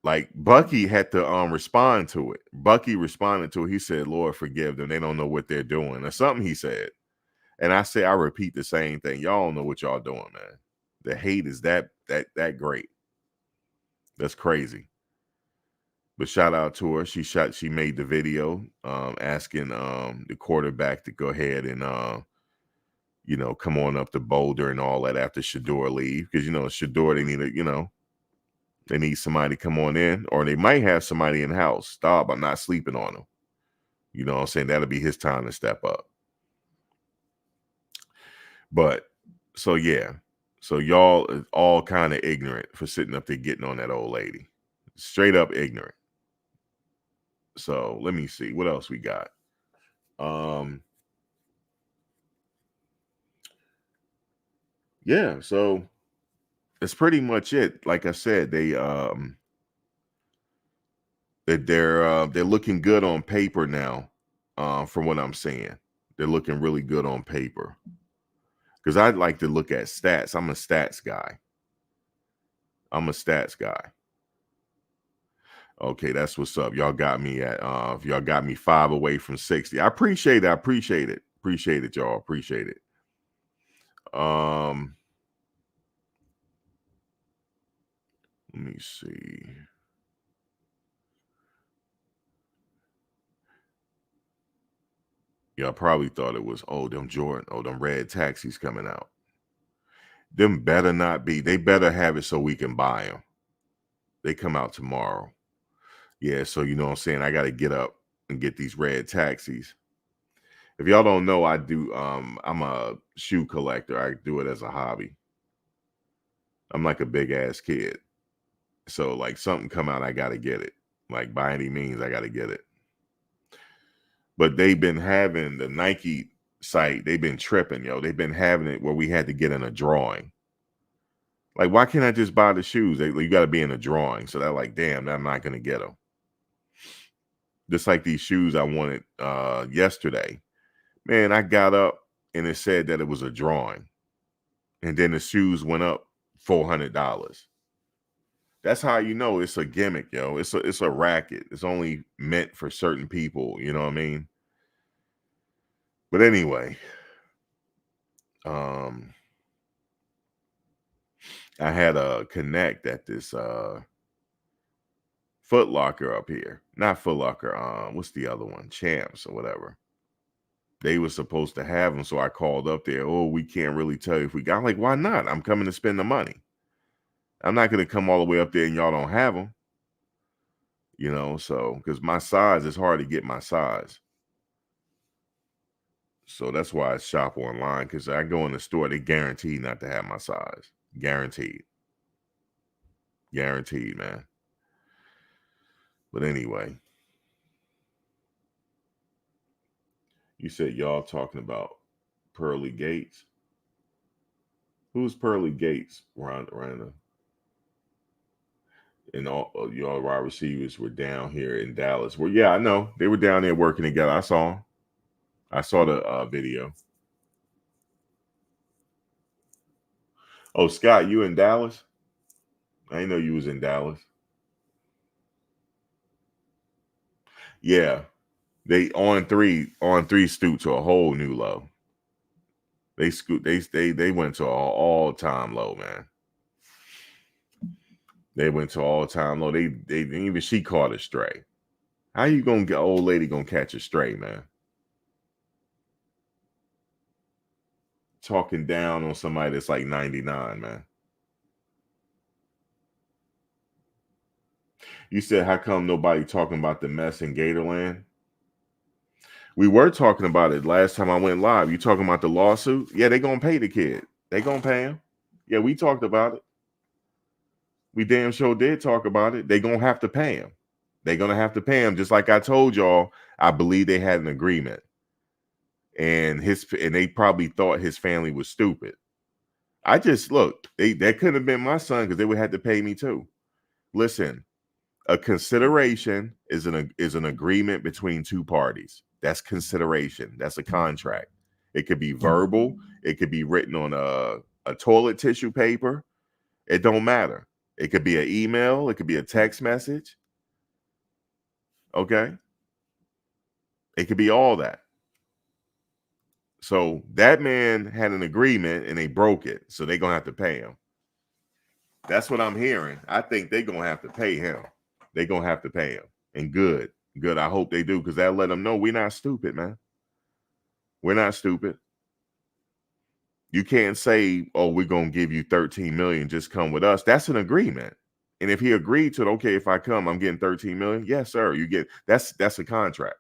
Like Bucky had to respond to it. Bucky responded to it. He said, "Lord, forgive them. They don't know what they're doing," or something. He said, and I repeat the same thing. Y'all don't know what y'all doing, man. The hate is that great. That's crazy. But shout out to her. She made the video asking the quarterback to go ahead and come on up to Boulder and all that after Shedeur leave. Because Shedeur, they need somebody to come on in, or they might have somebody in house. Stop, I'm not sleeping on them. You know what I'm saying? That'll be his time to step up. But so yeah. So y'all is all kind of ignorant for sitting up there getting on that old lady. Straight up ignorant. So let me see what else we got. Yeah, so that's pretty much it. Like I said, they're looking good on paper now. From what I'm seeing, they're looking really good on paper. Because I'd like to look at stats. I'm a stats guy. Okay, that's what's up. Y'all got me at y'all got me 5 away from 60. I appreciate it. Appreciate it, y'all. Appreciate it. Let me see. Y'all probably thought it was, them red taxis coming out. Them better not be. They better have it so we can buy them. They come out tomorrow. Yeah, so you know what I'm saying? I got to get up and get these red taxis. If y'all don't know, I do I'm a shoe collector. I do it as a hobby. I'm like a big ass kid. So like something come out, I got to get it. Like by any means, I got to get it. But they've been having the Nike site, they've been tripping, yo. They've been having it where we had to get in a drawing. Like, why can't I just buy the shoes? You got to be in a drawing. So they're like, damn, I'm not going to get them. Just like these shoes I wanted yesterday. Man, I got up and it said that it was a drawing. And then the shoes went up $400. That's how you know it's a gimmick, yo. It's a racket. It's only meant for certain people, you know what I mean? But anyway, I had a connect at this Foot Locker up here. Not Foot Locker, what's the other one? Champs or whatever. They were supposed to have them, so I called up there. Oh, we can't really tell you if we got. I'm like, why not? I'm coming to spend the money. I'm not going to come all the way up there and y'all don't have them. You know, so because my size, it's hard to get my size. So that's why I shop online, because I go in the store, they guarantee not to have my size. Guaranteed. Guaranteed, man. But anyway, you said y'all talking about Pearly Gates. Who's Pearly Gates, Rhonda? And all y'all wide receivers were down here in Dallas. Well, yeah, I know. They were down there working together. I saw them. I saw the video. Oh, Scott, you in Dallas? I didn't know you was in Dallas. Yeah. They on three stooped to a whole new low. They went to an all-time low, man. They went to all-time low. They even she caught a stray. How you gonna get old lady gonna catch a stray, man? Talking down on somebody that's like 99, man. You said, how come nobody talking about the mess in Gatorland? We were talking about it last time I went live. You talking about the lawsuit? Yeah, they gonna pay the kid. They gonna pay him. Yeah, we talked about it. We damn sure did talk about it. They gonna have to pay him. They gonna have to pay him. Just like I told y'all, I believe they had an agreement. And they probably thought his family was stupid. I just look, that could have been my son, because they would have to pay me too. Listen, A consideration is an agreement between two parties. That's consideration. That's a contract. It could be verbal. It could be written on a toilet tissue paper. It don't matter. It could be an email. It could be a text message. Okay. It could be all that. So that man had an agreement and they broke it. So they're going to have to pay him. That's what I'm hearing. I think they're going to have to pay him. They're going to have to pay him. And good. I hope they do, because that'll let them know we're not stupid, man. We're not stupid. You can't say, oh, we're going to give you 13 million. Just come with us. That's an agreement. And if he agreed to it, okay, if I come, I'm getting 13 million. Yes, sir. You get that's a contract.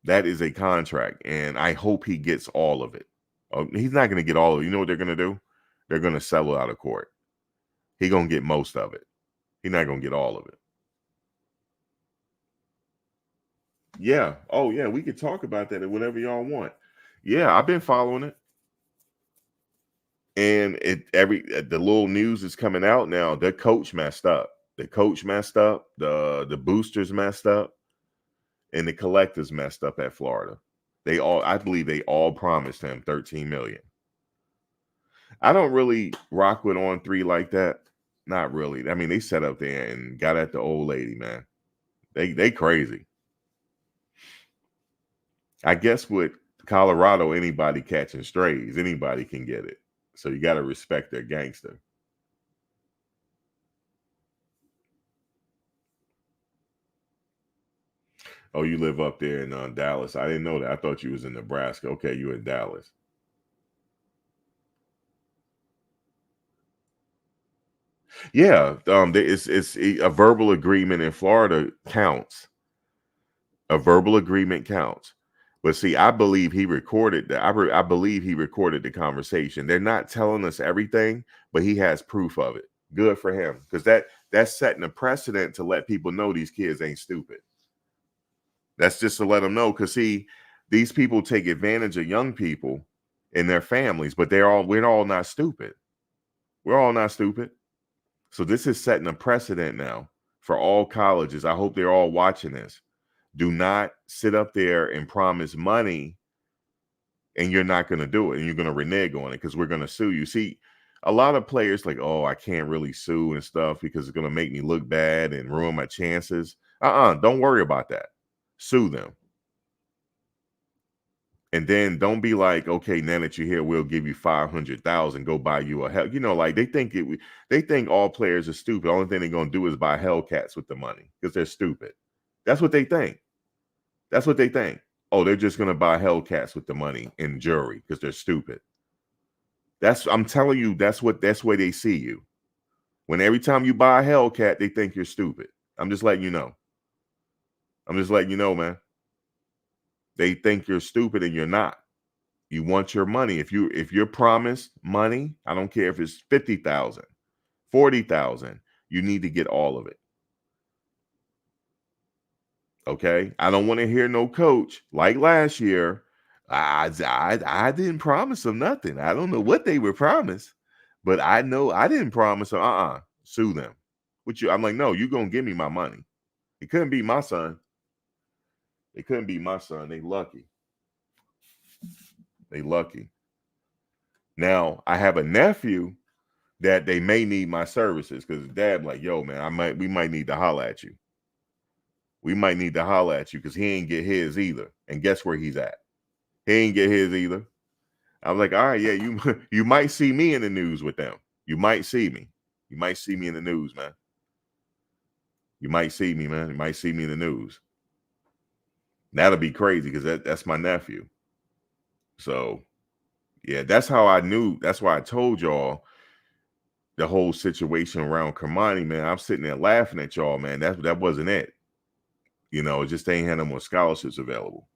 That is a contract. And I hope he gets all of it. He's not going to get all of it. You know what they're going to do? They're going to settle out of court. He's going to get most of it. He's not going to get all of it. Yeah. Oh, yeah. We could talk about that and whatever y'all want. Yeah, I've been following it. And the little news is coming out now. The coach messed up. The coach messed up. The boosters messed up. And the collectors messed up at Florida. I believe they all promised him 13 million. I don't really rock with On3 like that. Not really. I mean, they sat up there and got at the old lady, man. They crazy. I guess with Colorado, anybody catching strays, anybody can get it. So you got to respect their gangster. Oh, you live up there in Dallas. I didn't know that. I thought you was in Nebraska. Okay, you in Dallas. Yeah, it's a verbal agreement in Florida counts. A verbal agreement counts. But see, I believe he recorded that. I believe he recorded the conversation. They're not telling us everything, but he has proof of it. Good for him, because that's setting a precedent to let people know these kids ain't stupid. That's just to let them know, because see, these people take advantage of young people and their families, but we're all not stupid. We're all not stupid. So this is setting a precedent now for all colleges. I hope they're all watching this. Do not sit up there and promise money and you're not going to do it, and you're going to renege on it because we're going to sue you. See, a lot of players like, oh, I can't really sue and stuff because it's going to make me look bad and ruin my chances. Don't worry about that. Sue them. And then don't be like, okay, now that you're here, we'll give you 500,000. Go buy you a hell. Like they think all players are stupid. The only thing they're gonna do is buy Hellcats with the money because they're stupid. That's what they think. That's what they think. Oh, they're just gonna buy Hellcats with the money and jewelry because they're stupid. I'm telling you, that's where they see you. When every time you buy a Hellcat, they think you're stupid. I'm just letting you know. I'm just letting you know, man. They think you're stupid and you're not. You want your money. If you're promised money, I don't care if it's 50,000, 40,000, you need to get all of it. Okay? I don't want to hear no coach like last year. I didn't promise them nothing. I don't know what they were promised, but I know I didn't promise them. Sue them. I'm like, no, you're gonna give me my money. It couldn't be my son. It couldn't be my son. They lucky. They lucky. Now I have a nephew that they may need my services because dad like, yo, man, we might need to holler at you. We might need to holler at you because he ain't get his either. And guess where he's at? He ain't get his either. I was like, all right, yeah, you might see me in the news with them. You might see me. You might see me in the news, man. You might see me, man. You might see me in the news. That'll be crazy because that's my nephew. So, yeah, that's how I knew. That's why I told y'all the whole situation around Kamani, man. I'm sitting there laughing at y'all, man. That wasn't it. It just ain't had no more scholarships available.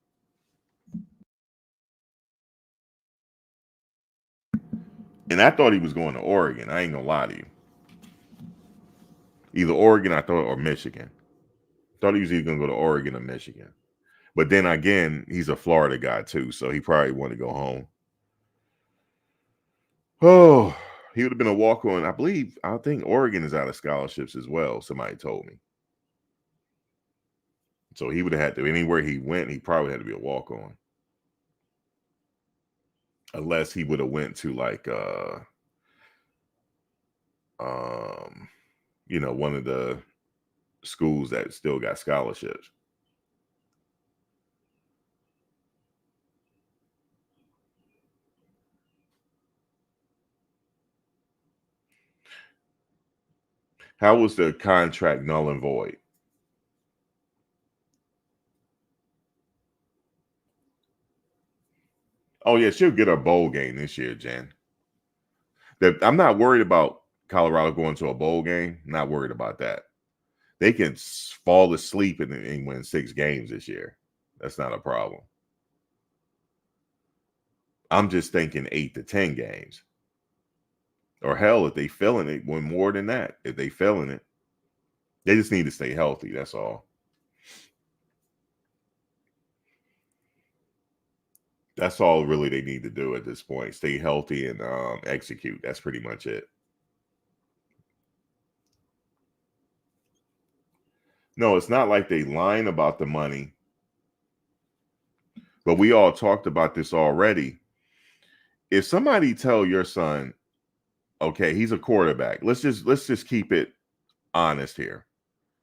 And I thought he was going to Oregon. I ain't gonna lie to you. Either Oregon, I thought, or Michigan. Thought he was either gonna go to Oregon or Michigan. But then again, he's a Florida guy too, so he probably wanted to go home. Oh, He would have been a walk-on. I think Oregon is out of scholarships as well. Somebody told me. So he would have had to, anywhere he went, he probably had to be a walk-on. Unless he would have went to like one of the schools that still got scholarships. How was the contract null and void? Oh yeah, she'll get a bowl game this year, Jen. I'm not worried about Colorado going to a bowl game. Not worried about that. They can fall asleep and win 6 games this year. That's not a problem. I'm just thinking 8 to 10 games. Or hell, if they feeling it, win more than that. If they feeling it, they just need to stay healthy. That's all. That's all really they need to do at this point. Stay healthy and execute. That's pretty much it. No, it's not like they lying about the money. But we all talked about this already. If somebody tell your son, okay, he's a quarterback. Let's just keep it honest here.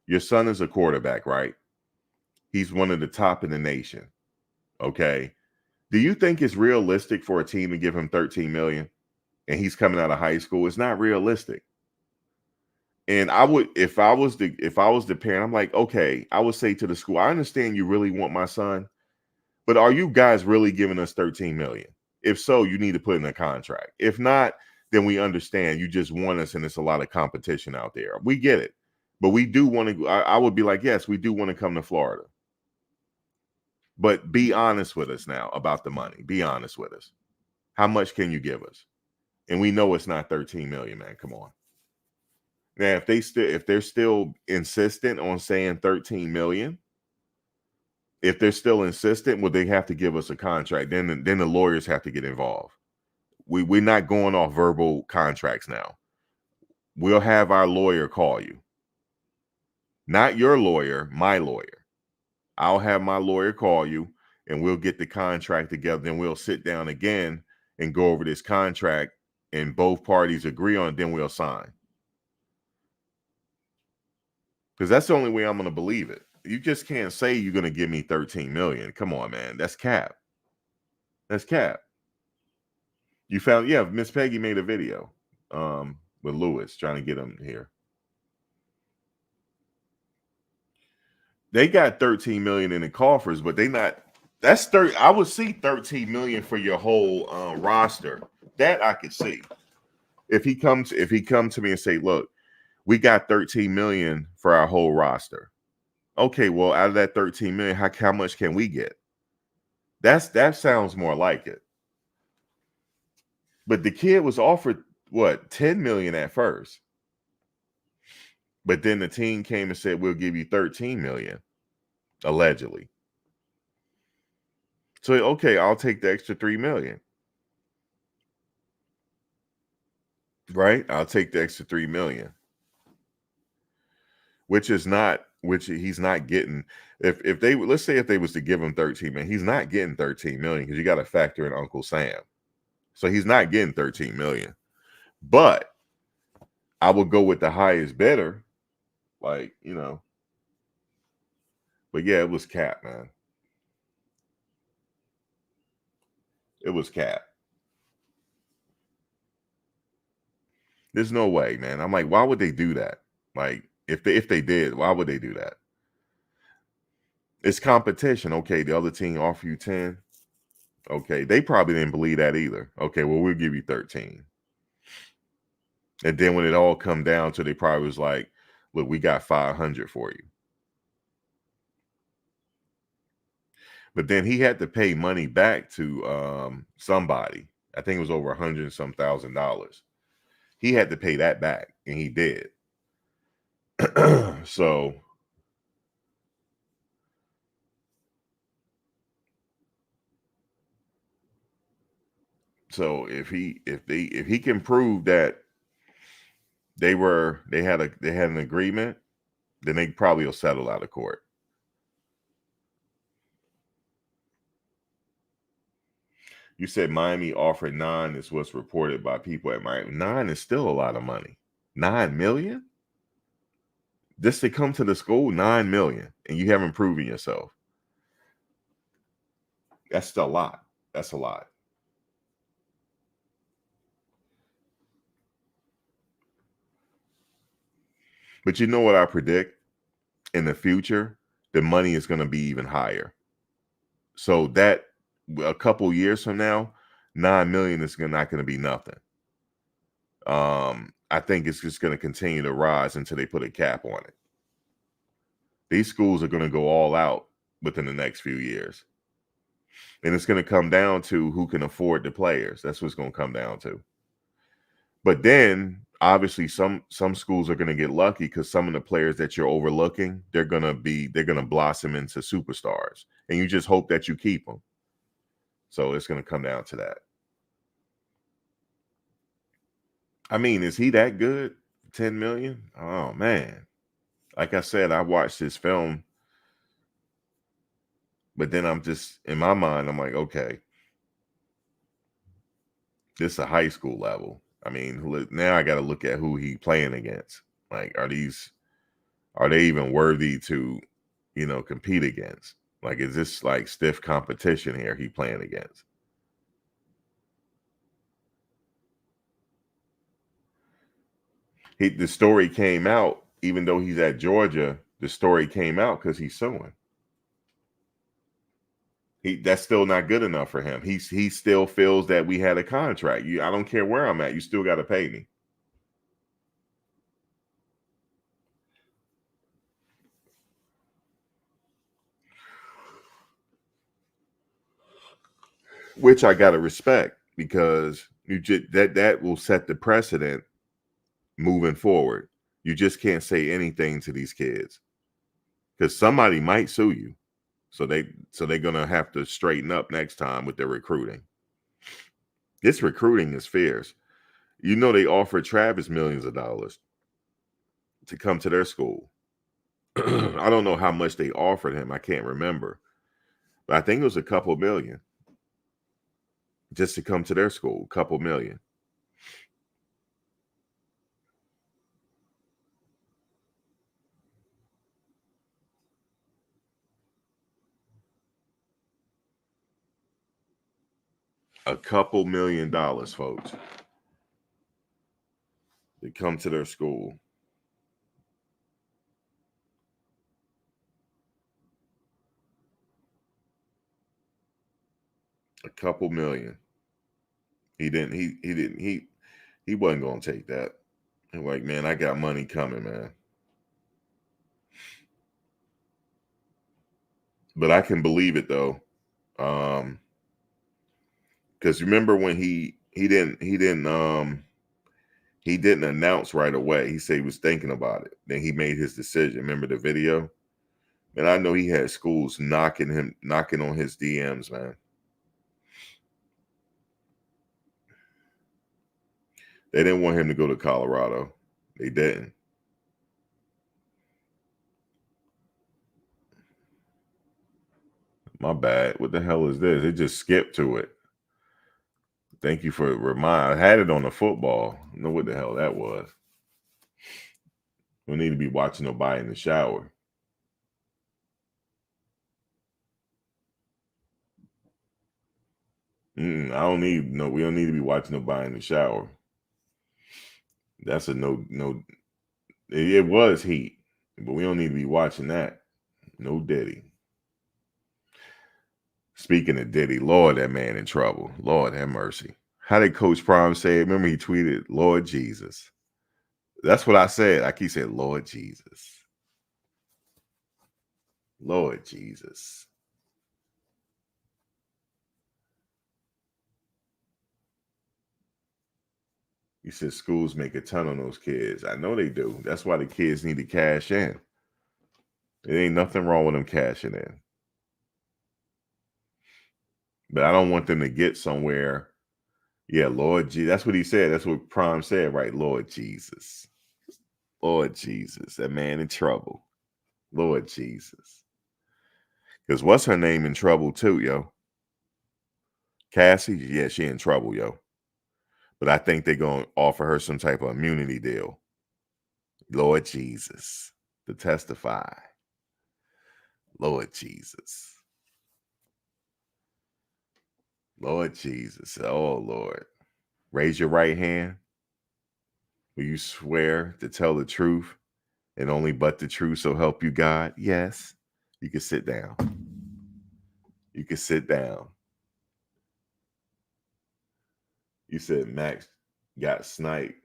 Your son is a quarterback, right? He's one of the top in the nation. Okay. Do you think it's realistic for a team to give him 13 million and he's coming out of high school? It's not realistic. And I would, if I was the parent, I'm like, okay, I would say to the school, I understand you really want my son, but are you guys really giving us 13 million? If so, you need to put in a contract. If not, then we understand you just want us and it's a lot of competition out there. We get it. But we do want to, I would be like, yes, we do want to come to Florida. But be honest with us now about the money. Be honest with us. How much can you give us? And we know it's not 13 million, man. Come on. Now, if they're still insistent on saying 13 million, if they're still insistent, well, they have to give us a contract. Then the lawyers have to get involved. We're not going off verbal contracts now. We'll have our lawyer call you. Not your lawyer, my lawyer. I'll have my lawyer call you and we'll get the contract together. Then we'll sit down again and go over this contract and both parties agree on it, then we'll sign. Because that's the only way I'm going to believe it. You just can't say you're going to give me 13 million. Come on, man. That's cap. That's cap. You found, yeah, Miss Peggy made a video with Lewis trying to get him here. They got 13 million in the coffers, but they not. That's 30. I would see 13 million for your whole roster. That I could see. If he come to me and say, look, we got 13 million for our whole roster. Okay, well, out of that 13 million, how much can we get? That sounds more like it. But the kid was offered what 10 million at first. But then the team came and said, we'll give you 13 million, allegedly. So, okay, I'll take the extra 3 million. Right? I'll take the extra 3 million. Which he's not getting. If they, let's say if they was to give him 13 million, he's not getting 13 million because you got to factor in Uncle Sam. So he's not getting 13 million. But I would go with the highest bidder. Like, But yeah, it was cap, man. It was cap. There's no way, man. I'm like, why would they do that? Like, if they did, why would they do that? It's competition. Okay, the other team offer you 10. Okay, they probably didn't believe that either. Okay, well, we'll give you 13. And then when it all come down to, they probably was like, look, we got 500 for you. But then he had to pay money back to somebody. I think it was over 100 and some $1,000. He had to pay that back, and he did. So So if he can prove that they had an agreement, then they probably will settle out of court. You said Miami offered 9 is what's reported by people at Miami. 9 is still a lot of money. 9 million? Just to come to the school, 9 million, and you haven't proven yourself. That's a lot. That's a lot. But you know what I predict? In the future, the money is going to be even higher. So that a couple years from now, 9 million is not going to be nothing. I think it's just going to continue to rise until they put a cap on it. These schools are going to go all out within the next few years. And it's going to come down to who can afford the players. That's what it's going to come down to. But then obviously some schools are going to get lucky because some of the players that you're overlooking, they're going to blossom into superstars. And you just hope that you keep them. So it's going to come down to that. I mean, is he that good? 10 million? Oh man. Like I said, I watched this film, but then I'm just in my mind, I'm like, okay, this is a high school level. I mean, now I got to look at who he playing against. Like, are they even worthy to, compete against? Like, is this like stiff competition here he playing against? The story came out, even though he's at Georgia, the story came out because he's suing. That's still not good enough for him. He still feels that we had a contract. I don't care where I'm at. You still got to pay me. Which I got to respect because that will set the precedent moving forward. You just can't say anything to these kids because somebody might sue you. So they're gonna have to straighten up next time with their recruiting. This recruiting is fierce. They offered Travis millions of dollars to come to their school. I don't know how much they offered him. I can't remember. But I think it was a couple million just to come to their school, couple million. A couple $1,000,000, folks. They come to their school. A couple million. He wasn't gonna take that. And like, man, I got money coming, man. But I can believe it though. Because remember when he didn't announce right away. He said he was thinking about it. Then he made his decision. Remember the video? And I know he had schools knocking on his DMs, man. They didn't want him to go to Colorado. They didn't. My bad. What the hell is this? It just skipped to it. Thank you for remind. I had it on the football. I don't know what the hell that was. We need to be watching nobody in the shower. I don't need no. We don't need to be watching nobody in the shower. That's a no. It was heat, but we don't need to be watching that. No Diddy. Speaking of Diddy, Lord, that man in trouble. Lord have mercy. How did Coach Prime say it? Remember he tweeted, Lord Jesus. That's what I said. I keep saying, Lord Jesus. Lord Jesus. He said schools make a ton on those kids. I know they do. That's why the kids need to cash in. There ain't nothing wrong with them cashing in. But I don't want them to get somewhere, Yeah, Lord Jesus. That's what he said. That's what Prime said, right? Lord Jesus. Lord Jesus. That man in trouble. Lord Jesus. Because what's her name in trouble too, yo? Cassie? Yeah, she in trouble, yo. But I think they're going to offer her some type of immunity deal. Lord Jesus. To testify. Lord Jesus. Lord Jesus. Oh, Lord. Raise your right hand. Will you swear to tell the truth and only but the truth, so help you God? Yes. You can sit down. You can sit down. You said Max got sniped.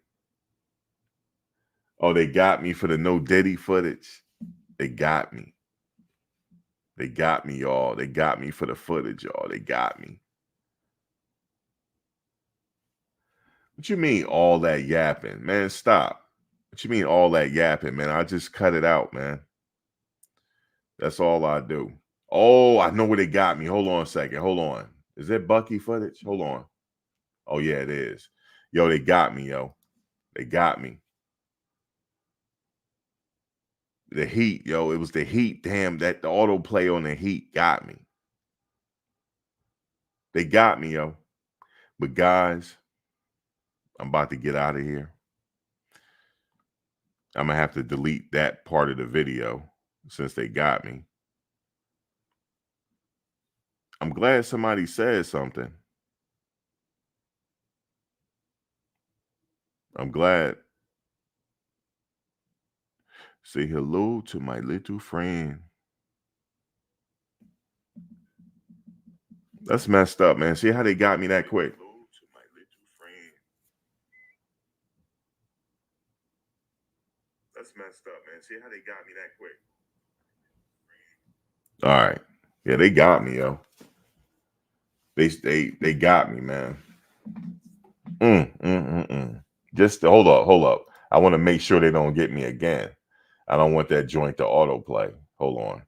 Oh, they got me for the no Diddy footage. They got me. They got me, y'all. They got me for the footage, y'all. They got me. What you mean all that yapping? Man, stop. What you mean all that yapping, man? I just cut it out, man. That's all I do. Oh, I know where they got me. Hold on a second. Hold on. Is that Bucky footage? Hold on. Oh, yeah, it is. Yo, they got me, yo. They got me. The Heat, yo. It was the Heat. Damn, that the autoplay on the Heat got me. They got me, yo. But guys, I'm about to get out of here. I'm going to have to delete that part of the video since they got me. I'm glad somebody said something. I'm glad. Say hello to my little friend. That's messed up, man. See how they got me that quick? Hello to my little friend. That's messed up, man. See how they got me that quick? All right. Yeah, they got me, yo. They got me, man. Just hold up. I want to make sure they don't get me again. I don't want that joint to autoplay. Hold on.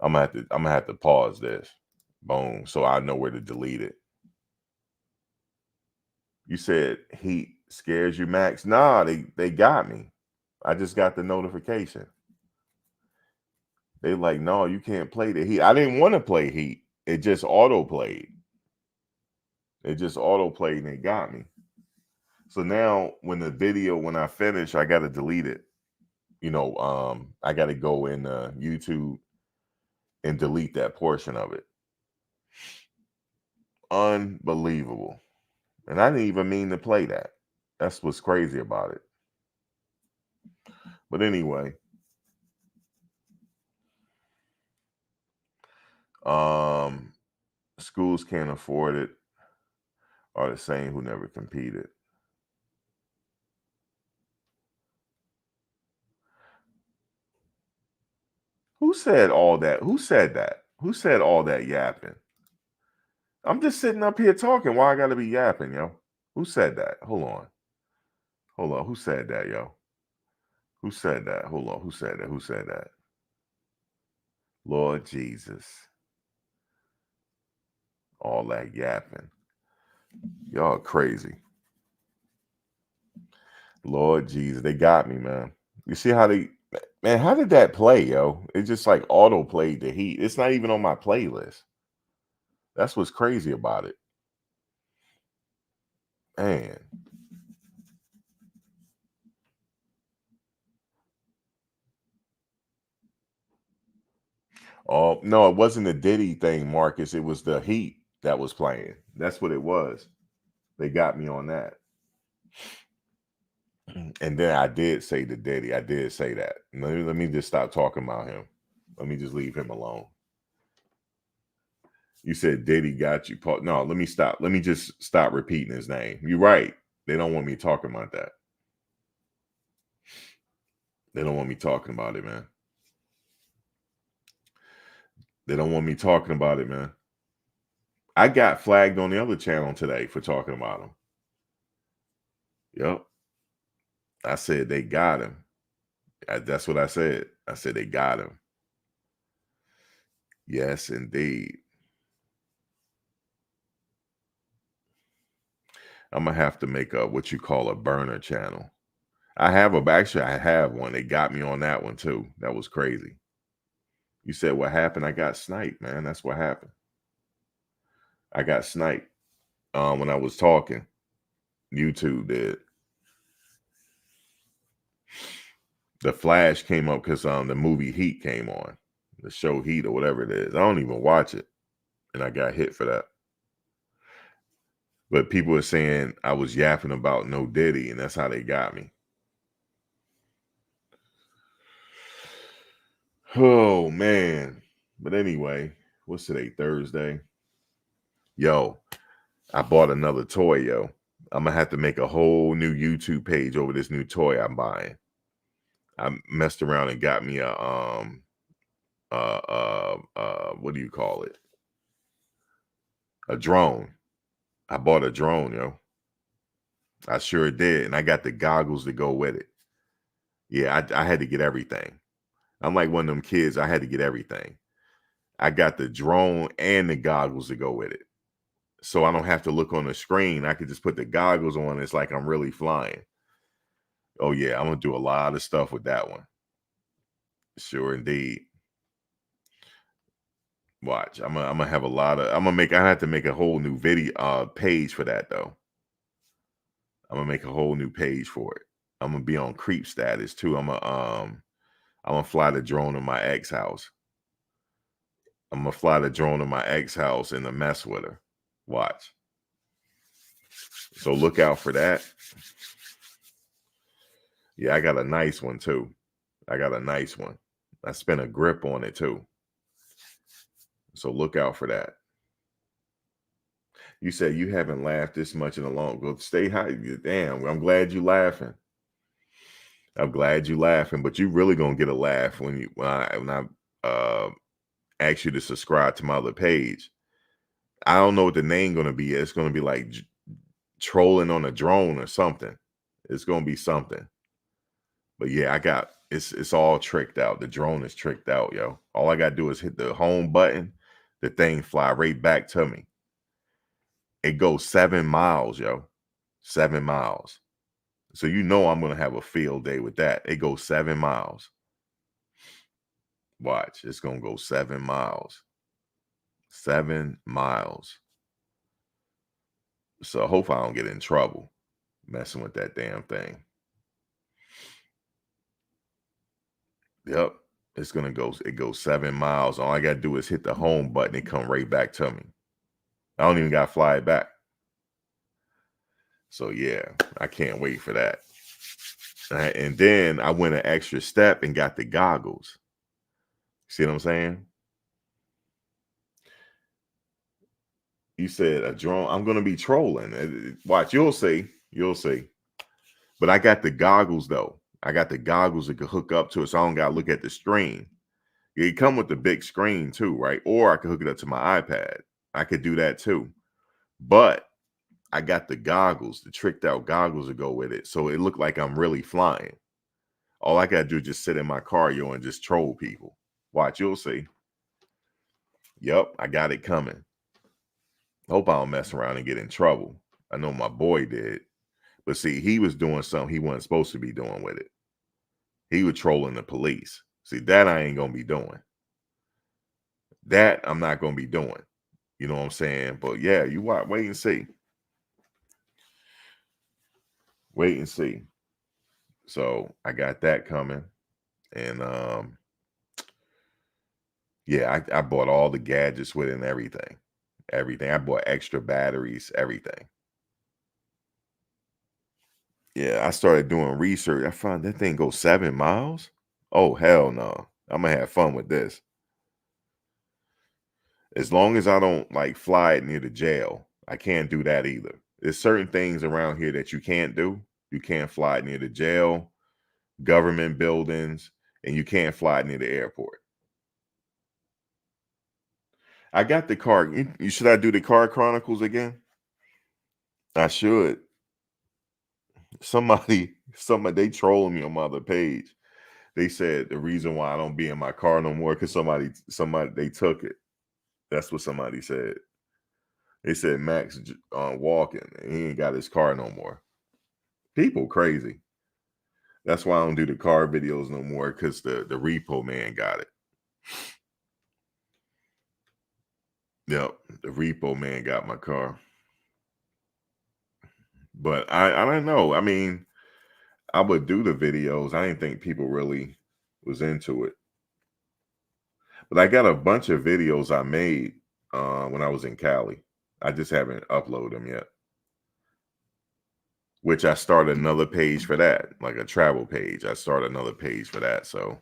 I'm gonna have to pause this. Boom. So I know where to delete it. You said Heat scares you, Max? Nah, they got me. I just got the notification. They like, no, you can't play the Heat. I didn't want to play Heat. It just auto played. It just auto played and it got me. So now when I finish, I gotta delete it. I gotta go in YouTube and delete that portion of it. Unbelievable. And I didn't even mean to play that. That's what's crazy about it. But anyway, schools can't afford it are the same who never competed. Who said all that? Who said that? Who said all that yapping? I'm just sitting up here talking. Why I gotta be yapping, yo? Who said that? Hold on. Hold on. Who said that, yo? Who said that? Hold on. Who said that? Who said that? Lord Jesus. All that yapping. Y'all crazy. Lord Jesus. They got me, man. You see how man, how did that play, yo? It just like auto played the Heat. It's not even on my playlist. That's what's crazy about it. Man. Oh, no, it wasn't the Diddy thing, Marcus. It was the Heat that was playing. That's what it was. They got me on that. And then I did say the Diddy. I did say that. Let me just stop talking about him. Let me just leave him alone. You said Diddy got you. Paul. No, let me stop. Let me just stop repeating his name. You're right. They don't want me talking about that. They don't want me talking about it, man. They don't want me talking about it, man. I got flagged on the other channel today for talking about him. Yep. I said they got him. That's what I said. I said they got him. Yes, indeed. I'm gonna have to make a what you call a burner channel. I have one. They got me on that one too. That was crazy. You said what happened? I got sniped, man. That's what happened. I got sniped when I was talking. YouTube did. The flash came up because the movie Heat came on. The show Heat or whatever it is. I don't even watch it. And I got hit for that. But people were saying I was yapping about No Diddy, and that's how they got me. Oh man. But anyway, what's today? Thursday. Yo, I bought another toy, yo. I'm gonna have to make a whole new YouTube page over this new toy I'm buying. I messed around and got me a what do you call it? A drone. I bought a drone, yo. I sure did, and I got the goggles to go with it. Yeah, I had to get everything. I'm like one of them kids. I had to get everything. I got the drone and the goggles to go with it. So I don't have to look on the screen. I could just put the goggles on. It's like I'm really flying. Oh yeah, I'm gonna do a lot of stuff with that one. Sure indeed. Watch. I'm gonna have a lot of I have to make a whole new video page for that though. I'm gonna make a whole new page for it. I'm gonna be on creep status too. I'm gonna fly the drone to my ex house. I'm gonna fly the drone to my ex house and mess with her. Watch. So look out for that. Yeah, I got a nice one too. I got a nice one. I spent a grip on it too. So look out for that. You said you haven't laughed this much in a long. Well, stay high. Damn, I'm glad you laughing. I'm glad you laughing, but you really gonna get a laugh when I ask you to subscribe to my other page. I don't know what the name gonna be. It's gonna be like trolling on a drone or something. It's gonna be something. But yeah, it's all tricked out. The drone is tricked out, yo. All I gotta do is hit the home button, the thing fly right back to me. It goes 7 miles, yo. 7 miles. So you know I'm gonna have a field day with that. It goes 7 miles. Watch, it's gonna go 7 miles. 7 miles. So hopefully I don't get in trouble messing with that damn thing. Yep. It goes 7 miles. All I gotta do is hit the home button and come right back to me. I don't even gotta fly it back. So yeah, I can't wait for that. And then I went an extra step and got the goggles. See what I'm saying? You said a drone. I'm gonna be trolling. Watch, you'll see. You'll see. But I got the goggles though. I got the goggles that could hook up to it, so I don't gotta look at the screen. It come with the big screen too, right? Or I could hook it up to my iPad. I could do that too. But I got the goggles, the tricked out goggles to go with it. So it looked like I'm really flying. All I gotta do is just sit in my car, yo, and just troll people. Watch, you'll see. Yep, I got it coming. Hope I don't mess around and get in trouble. I know my boy did. But see, he was doing something he wasn't supposed to be doing with it. He was trolling the police. See, that I ain't gonna be doing. That I'm not gonna be doing. You know what I'm saying? But yeah, you wait and see. Wait and see. So I got that coming. And yeah, I bought all the gadgets with it and everything. Everything. I bought extra batteries, everything. Yeah, I started doing research. I found that thing goes 7 miles. Oh hell no. I'm gonna have fun with this. As long as I don't like fly it near the jail. I can't do that either. There's certain things around here that you can't do. You can't fly it near the jail, government buildings, and you can't fly it near the airport. I got the car. Should I do the car chronicles again? I should. Somebody they trolling me on my other page. They said the reason why I don't be in my car no more because somebody they took it. That's what somebody said. They said Max walking and he ain't got his car no more. People crazy. That's why I don't do the car videos no more, because the repo man got it. Yep, the repo man got my car. But I don't know. I mean, I would do the videos. I didn't think people really was into it. But I got a bunch of videos I made when I was in Cali. I just haven't uploaded them yet. Which I started another page for that, like a travel page. I started another page for that. So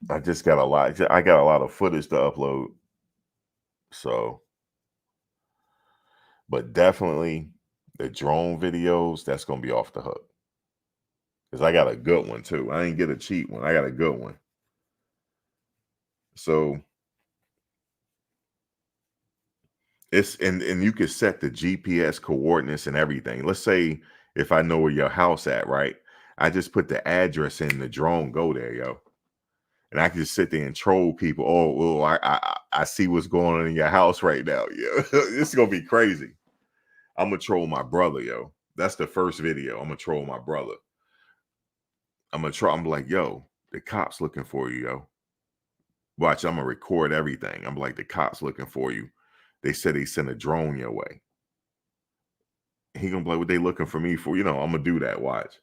I just got a lot. I got a lot of footage to upload. So, but definitely the drone videos, that's gonna be off the hook. Because I got a good one too. I ain't get a cheap one. I got a good one. So it's and you can set the GPS coordinates and everything. Let's say if I know where your house at, right? I just put the address in the drone, go there, yo. And I can just sit there and troll people. Oh, well, I see what's going on in your house right now. Yeah, this is gonna be crazy. I'm gonna troll my brother, yo. That's the first video. I'm gonna troll my brother. I'm like, yo, the cops looking for you, yo. Watch, I'm gonna record everything. I'm like, the cops looking for you. They said they sent a drone your way. He gonna be like, what they looking for me for? I'm gonna do that. Watch.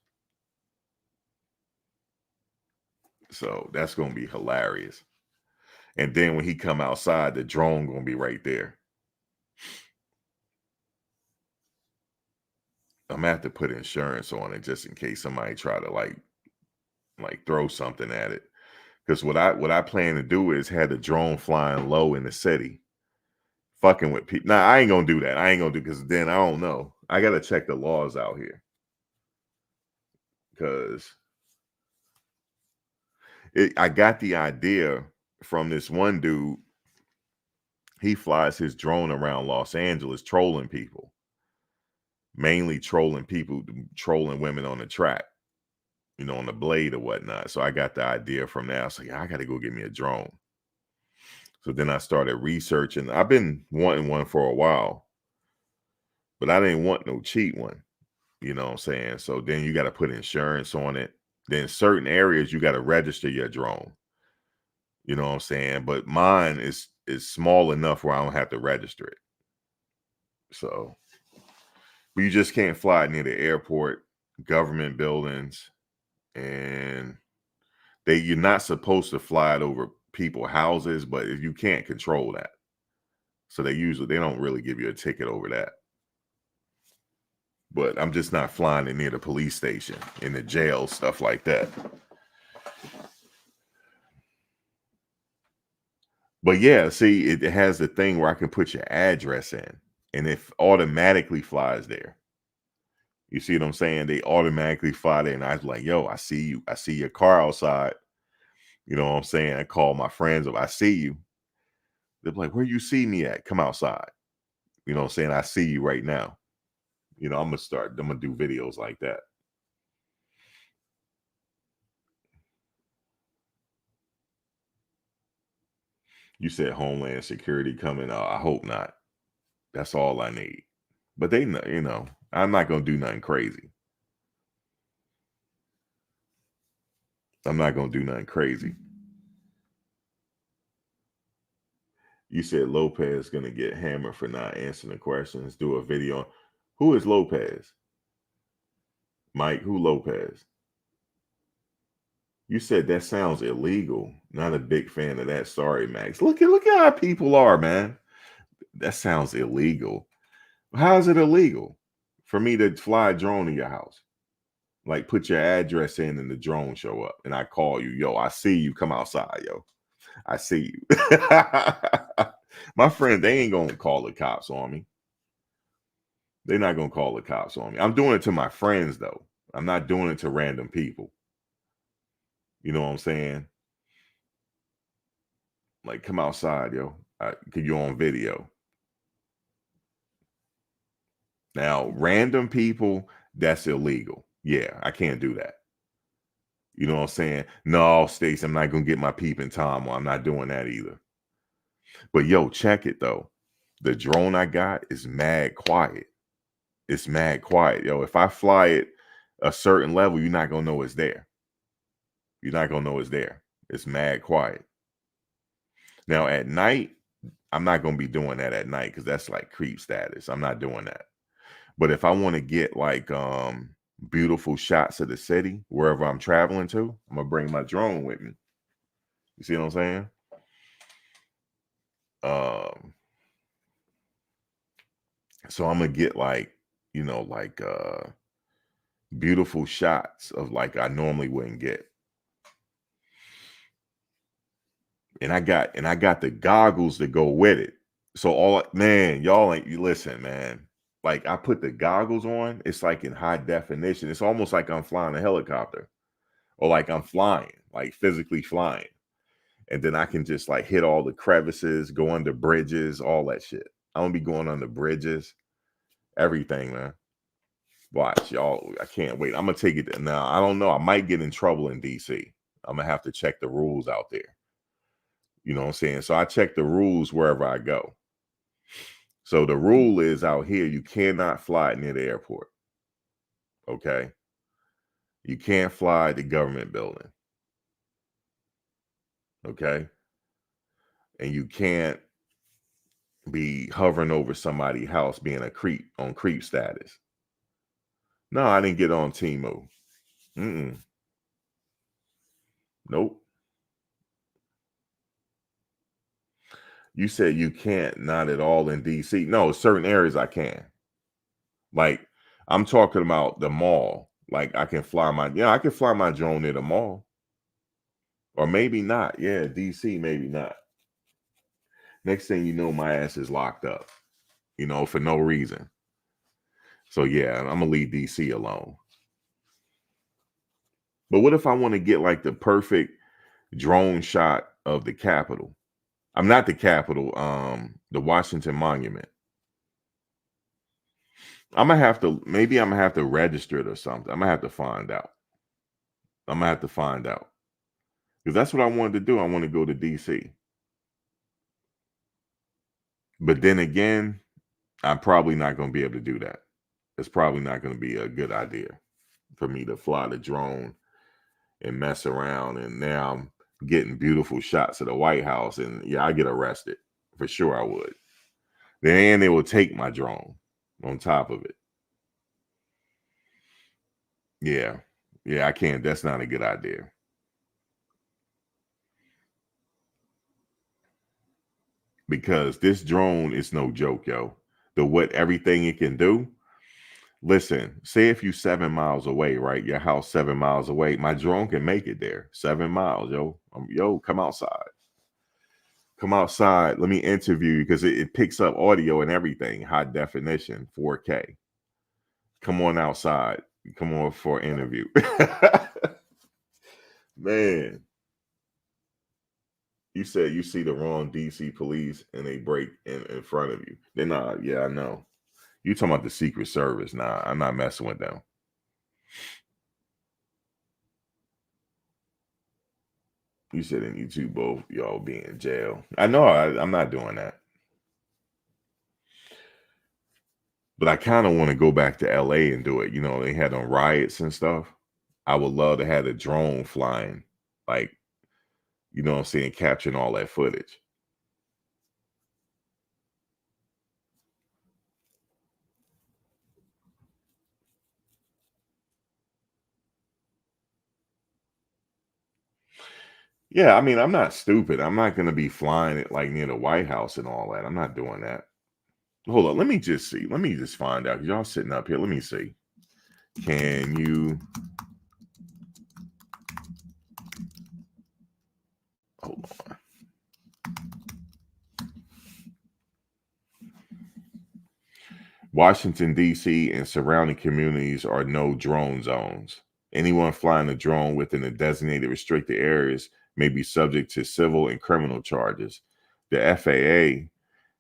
So that's gonna be hilarious. And then when he come outside, the drone gonna be right there. I'm gonna have to put insurance on it just in case somebody try to like throw something at it. Because what I plan to do is have the drone flying low in the city, fucking with people. Nah, I ain't gonna do that. I ain't gonna do, because then I don't know. I gotta check the laws out here. Because I got the idea from this one dude. He flies his drone around Los Angeles trolling people. Mainly trolling people, trolling women on the track, on the blade or whatnot. So I got the idea from that. I was like, I got to go get me a drone. So then I started researching. I've been wanting one for a while, but I didn't want no cheap one. You know what I'm saying? So then you got to put insurance on it. Then certain areas you got to register your drone. You know what I'm saying? But mine is small enough where I don't have to register it. So, but you just can't fly near the airport, government buildings, and you're not supposed to fly it over people's houses, but if you can't control that. So they don't really give you a ticket over that. But I'm just not flying it near the police station, in the jail, stuff like that. But yeah, see, it has the thing where I can put your address in, and it automatically flies there. You see what I'm saying? They automatically fly there, and I was like, yo, I see you. I see your car outside. You know what I'm saying? I call my friends up. I see you. They're like, where you see me at? Come outside. You know what I'm saying? I see you right now. I'm gonna do videos like that. You said Homeland Security coming. I hope not. That's all I need. But they know, I'm not gonna do nothing crazy. I'm not gonna do nothing crazy. You said Lopez gonna get hammered for not answering the questions. Do a video. Who is Lopez? Mike, who Lopez? You said that sounds illegal. Not a big fan of that. Sorry, Max. Look at how people are, man. That sounds illegal. How is it illegal for me to fly a drone to your house? Like, put your address in and the drone show up, and I call you, yo, I see you, come outside, yo. I see you. My friend, they ain't gonna call the cops on me. They're not gonna call the cops on me. I'm doing it to my friends though. I'm not doing it to random people. You know what I'm saying? Like, come outside, yo. Could you on video? Now, random people, that's illegal. Yeah, I can't do that. You know what I'm saying? No, Stacey, I'm not gonna get my peeping Tom. I'm not doing that either. But yo, check it though. The drone I got is mad quiet. It's mad quiet, yo. If I fly it a certain level, you're not gonna know it's there. You're not gonna know it's there. It's mad quiet. Now at night, I'm not gonna be doing that at night because that's like creep status. I'm not doing that. But if I want to get like beautiful shots of the city wherever I'm traveling to, I'm gonna bring my drone with me. You see what I'm saying? Um, so I'm gonna get like, like beautiful shots of like I normally wouldn't get. And I got the goggles that go with it. So man, y'all ain't you listen, man. Like I put the goggles on, it's like in high definition. It's almost like I'm flying a helicopter or like I'm flying, like physically flying. And then I can just like hit all the crevices, go under bridges, all that shit. I'm gonna be going under bridges, everything, man. Watch, y'all. I can't wait. I'm gonna take it now. I don't know. I might get in trouble in DC. I'm gonna have to check the rules out there. You know what I'm saying? So I check the rules wherever I go. So the rule is out here, you cannot fly near the airport. Okay. You can't fly the government building. Okay. And you can't be hovering over somebody's house being a creep on creep status. No, I didn't get on Temu. Mm-mm. Nope. You said you can't, not at all in DC. No, certain areas I can. Like, I'm talking about the mall. Like, I can fly I can fly my drone near the mall. Or maybe not. Yeah, DC, maybe not. Next thing you know, my ass is locked up, for no reason. So, yeah, I'm going to leave DC alone. But what if I want to get like the perfect drone shot of the Capitol? I'm not the Capitol, the Washington Monument. Maybe I'm gonna have to register it or something. I'm gonna have to find out. Because that's what I wanted to do. I want to go to DC. But then again, I'm probably not going to be able to do that. It's probably not going to be a good idea for me to fly the drone and mess around. And now I'm getting beautiful shots of the White House. And yeah, I get arrested. For sure I would. Then they will take my drone on top of it. Yeah. Yeah, I can't. That's not a good idea. Because this drone is no joke, yo. Everything it can do. Listen, say if you 7 miles away, right? Your house 7 miles away. My drone can make it there. 7 miles, yo. Yo, come outside. Come outside. Let me interview you because it picks up audio and everything, high definition, 4K. Come on outside. Come on for an interview. Man, you said you see the wrong DC police and they break in front of you. They're not, yeah, I know. You talking about the Secret Service. Nah, I'm not messing with them. You said in you two both y'all be in jail. I know I'm not doing that. But I kind of want to go back to LA and do it. They had on riots and stuff. I would love to have a drone flying, like, what I'm saying, capturing all that footage. Yeah, I mean, I'm not stupid. I'm not going to be flying it like near the White House and all that. I'm not doing that. Hold on. Let me just see. Let me just find out. Y'all sitting up here. Let me see. Can you hold on? Washington, D.C. and surrounding communities are no drone zones. Anyone flying a drone within the designated restricted areas may be subject to civil and criminal charges. The FAA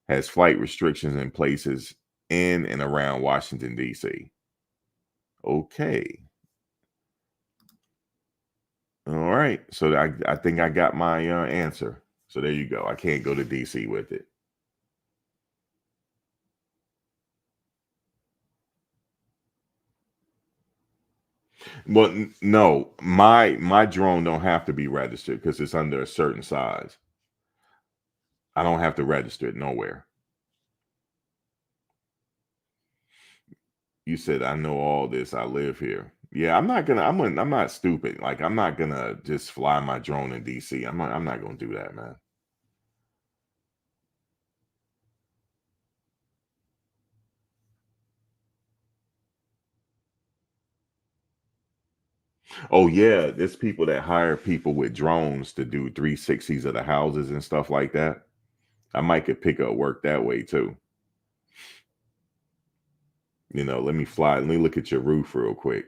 has flight restrictions in places in and around Washington, D.C. Okay. All right. So I think I got my answer. So there you go. I can't go to D.C. with it. Well, no, my drone don't have to be registered because it's under a certain size. I don't have to register it nowhere. You said I know all this. I live here. Yeah, I'm not stupid. Like I'm not gonna just fly my drone in DC. I'm not gonna do that, man. Oh yeah, there's people that hire people with drones to do 360s of the houses and stuff like that. I might could pick up work that way too. Let me fly. Let me look at your roof real quick.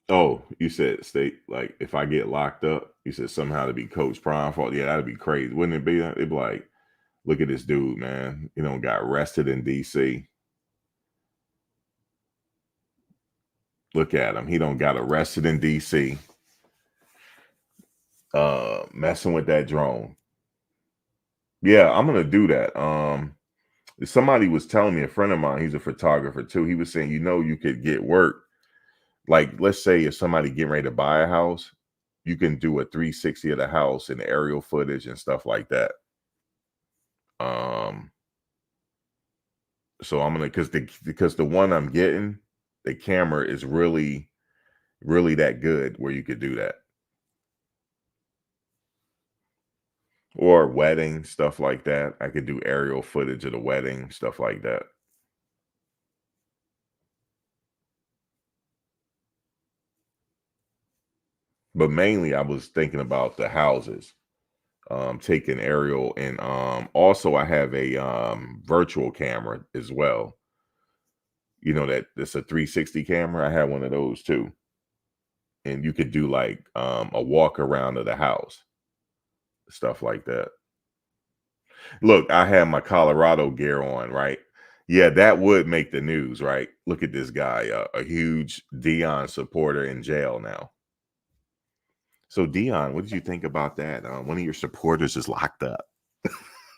Oh, you said state like if I get locked up, you said somehow to be Coach Prime fault. Yeah, that'd be crazy, wouldn't it be? It'd be like, look at this dude, man. Got arrested in DC. Look at him. He don't got arrested in DC. Messing with that drone. Yeah, I'm gonna do that. Somebody was telling me, a friend of mine, he's a photographer too. He was saying, you could get work. Like, let's say if somebody getting ready to buy a house, you can do a 360 of the house and aerial footage and stuff like that. Um, so I'm gonna because the one I'm getting, the camera is really, really that good where you could do that. Or wedding, stuff like that. I could do aerial footage of the wedding, stuff like that. But mainly I was thinking about the houses, taking aerial, and also I have a virtual camera as well. That's a 360 camera. I have one of those too. And you could do like a walk around of the house, stuff like that. Look, I have my Colorado gear on, right? Yeah, that would make the news, right? Look at this guy, a huge Dion supporter in jail now. So Dion, what did you think about that? One of your supporters is locked up.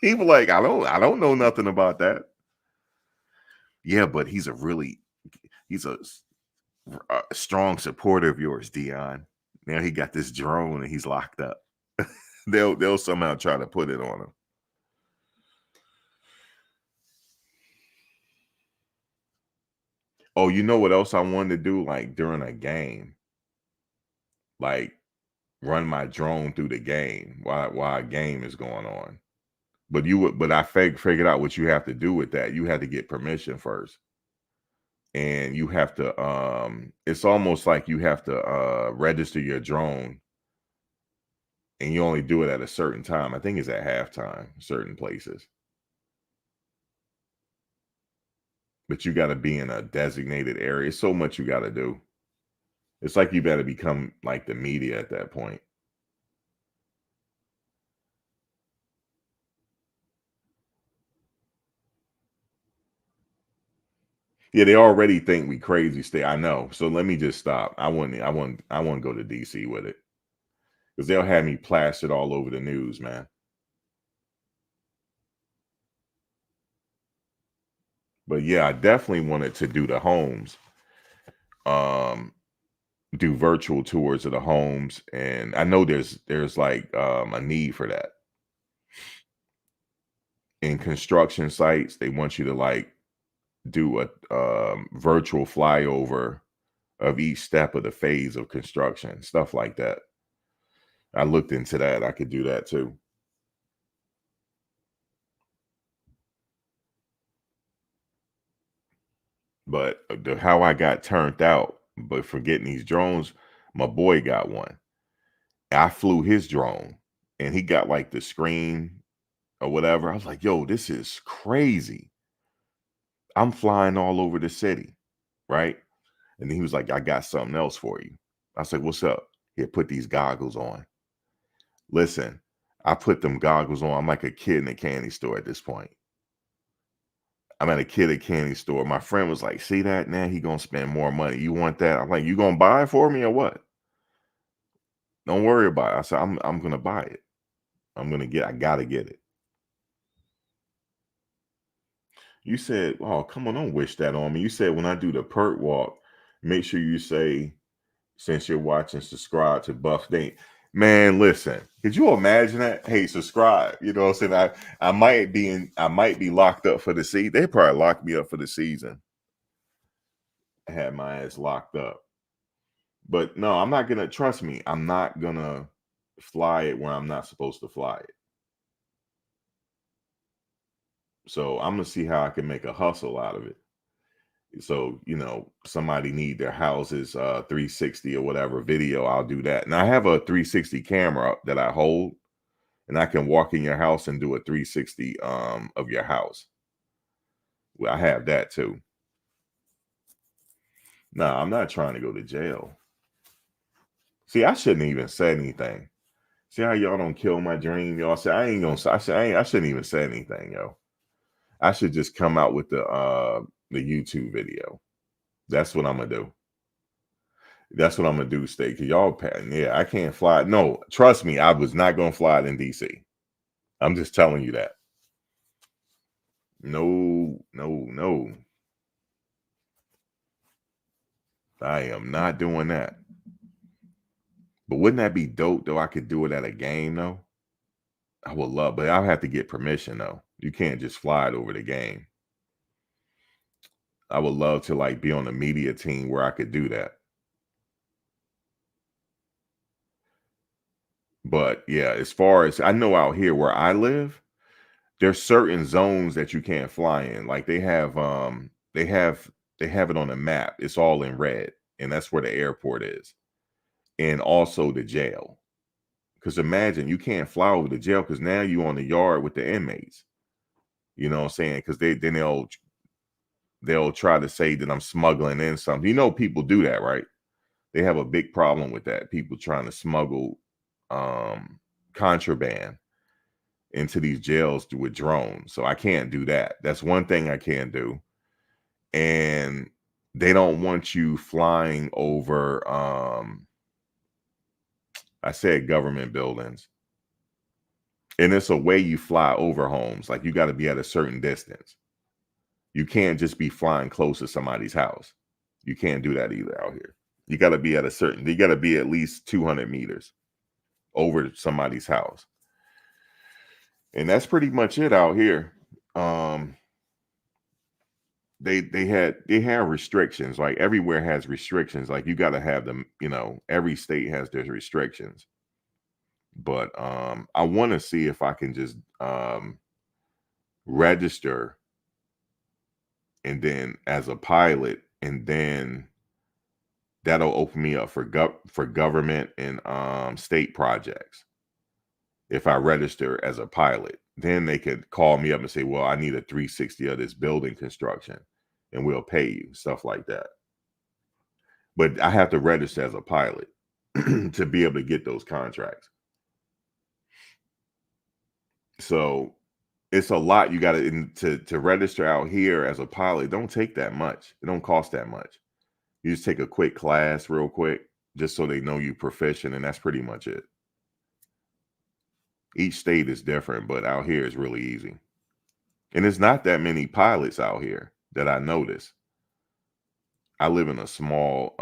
He was like, I don't know nothing about that. Yeah, but he's a strong supporter of yours, Dion. Now he got this drone and he's locked up. They'll somehow try to put it on him. Oh, you know what else I wanted to do? Like during a game, like run my drone through the game while a game is going on. But I figured out what you have to do with that. You have to get permission first. And you have to it's almost like you have to register your drone, and you only do it at a certain time. I think it's at halftime, certain places. But you got to be in a designated area. So much you got to do. It's like you better become like the media at that point. Yeah, they already think we crazy. Stay, I know. So let me just stop. I wouldn't go to DC with it because they'll have me plastered all over the news, man. But yeah, I definitely wanted to do the homes. Um, do virtual tours of the homes, and I know there's like a need for that in construction sites. They want you to like do a virtual flyover of each step of the phase of construction, stuff like that. I looked into that. I could do that too. But how I got turned out, but for getting these drones, my boy got one. I flew his drone, and he got like the screen or whatever. I was like, yo, this is crazy. I'm flying all over the city, right? And then he was like, I got something else for you. I said, what's up? He had put these goggles on. Listen, I put them goggles on. I'm like a kid in a candy store at this point. I'm at a kid candy store. My friend was like, see that? Now he gonna spend more money. You want that? I'm like, you gonna buy it for me or what? Don't worry about it. I said, I'm gonna buy it. I gotta get it. You said, oh, come on, don't wish that on me. You said when I do the perk walk, make sure you say, since you're watching, subscribe to Buff Date. Man, listen, could you imagine that? Hey, subscribe. You know what I'm saying? I might be locked up for the season. They probably locked me up for the season. I had my ass locked up. But no, I'm not gonna trust me. I'm not gonna fly it where I'm not supposed to fly it. So I'm gonna see how I can make a hustle out of it. So, somebody need their houses 360 or whatever video, I'll do that. And I have a 360 camera that I hold, and I can walk in your house and do a 360 of your house. Well, I have that too. No, I'm not trying to go to jail. See, I shouldn't even say anything. See how y'all don't kill my dream? Y'all say I shouldn't even say anything, yo. I should just come out with the YouTube video. That's what I'm gonna do. That's what I'm gonna do, State. Cause y'all, yeah, I can't fly. No, trust me, I was not gonna fly it in DC. I'm just telling you that. No, no, no. I am not doing that. But wouldn't that be dope though? I could do it at a game though. I would love, but I'll have to get permission though. You can't just fly it over the game. I would love to like be on a media team where I could do that. But yeah, as far as I know out here where I live, there's certain zones that you can't fly in. Like they have it on a map. It's all in red, and that's where the airport is. And also the jail. Because imagine you can't fly over the jail because now you on the yard with the inmates. You know what I'm saying? Because they'll try to say that I'm smuggling in something. You know, people do that, right? They have a big problem with that. People trying to smuggle contraband into these jails with drones. So I can't do that. That's one thing I can't do. And they don't want you flying over I said government buildings. And it's a way you fly over homes. Like you got to be at a certain distance. You can't just be flying close to somebody's house. You can't do that either out here. You got to be at least 200 meters over somebody's house. And that's pretty much it out here. They have restrictions. Like everywhere has restrictions. Like you got to have them, every state has their restrictions. But I want to see if I can just register and then as a pilot, and then that'll open me up for government and state projects. If I register as a pilot, then they could call me up and say, well, I need a 360 of this building construction and we'll pay you, stuff like that. But I have to register as a pilot to be able to get those contracts. So it's a lot you got to register out here as a pilot. It don't take that much. It don't cost that much. You just take a quick class real quick just so they know you proficient, and that's pretty much it. Each state is different, but out here is really easy. And it's not that many pilots out here that I notice. I live in a small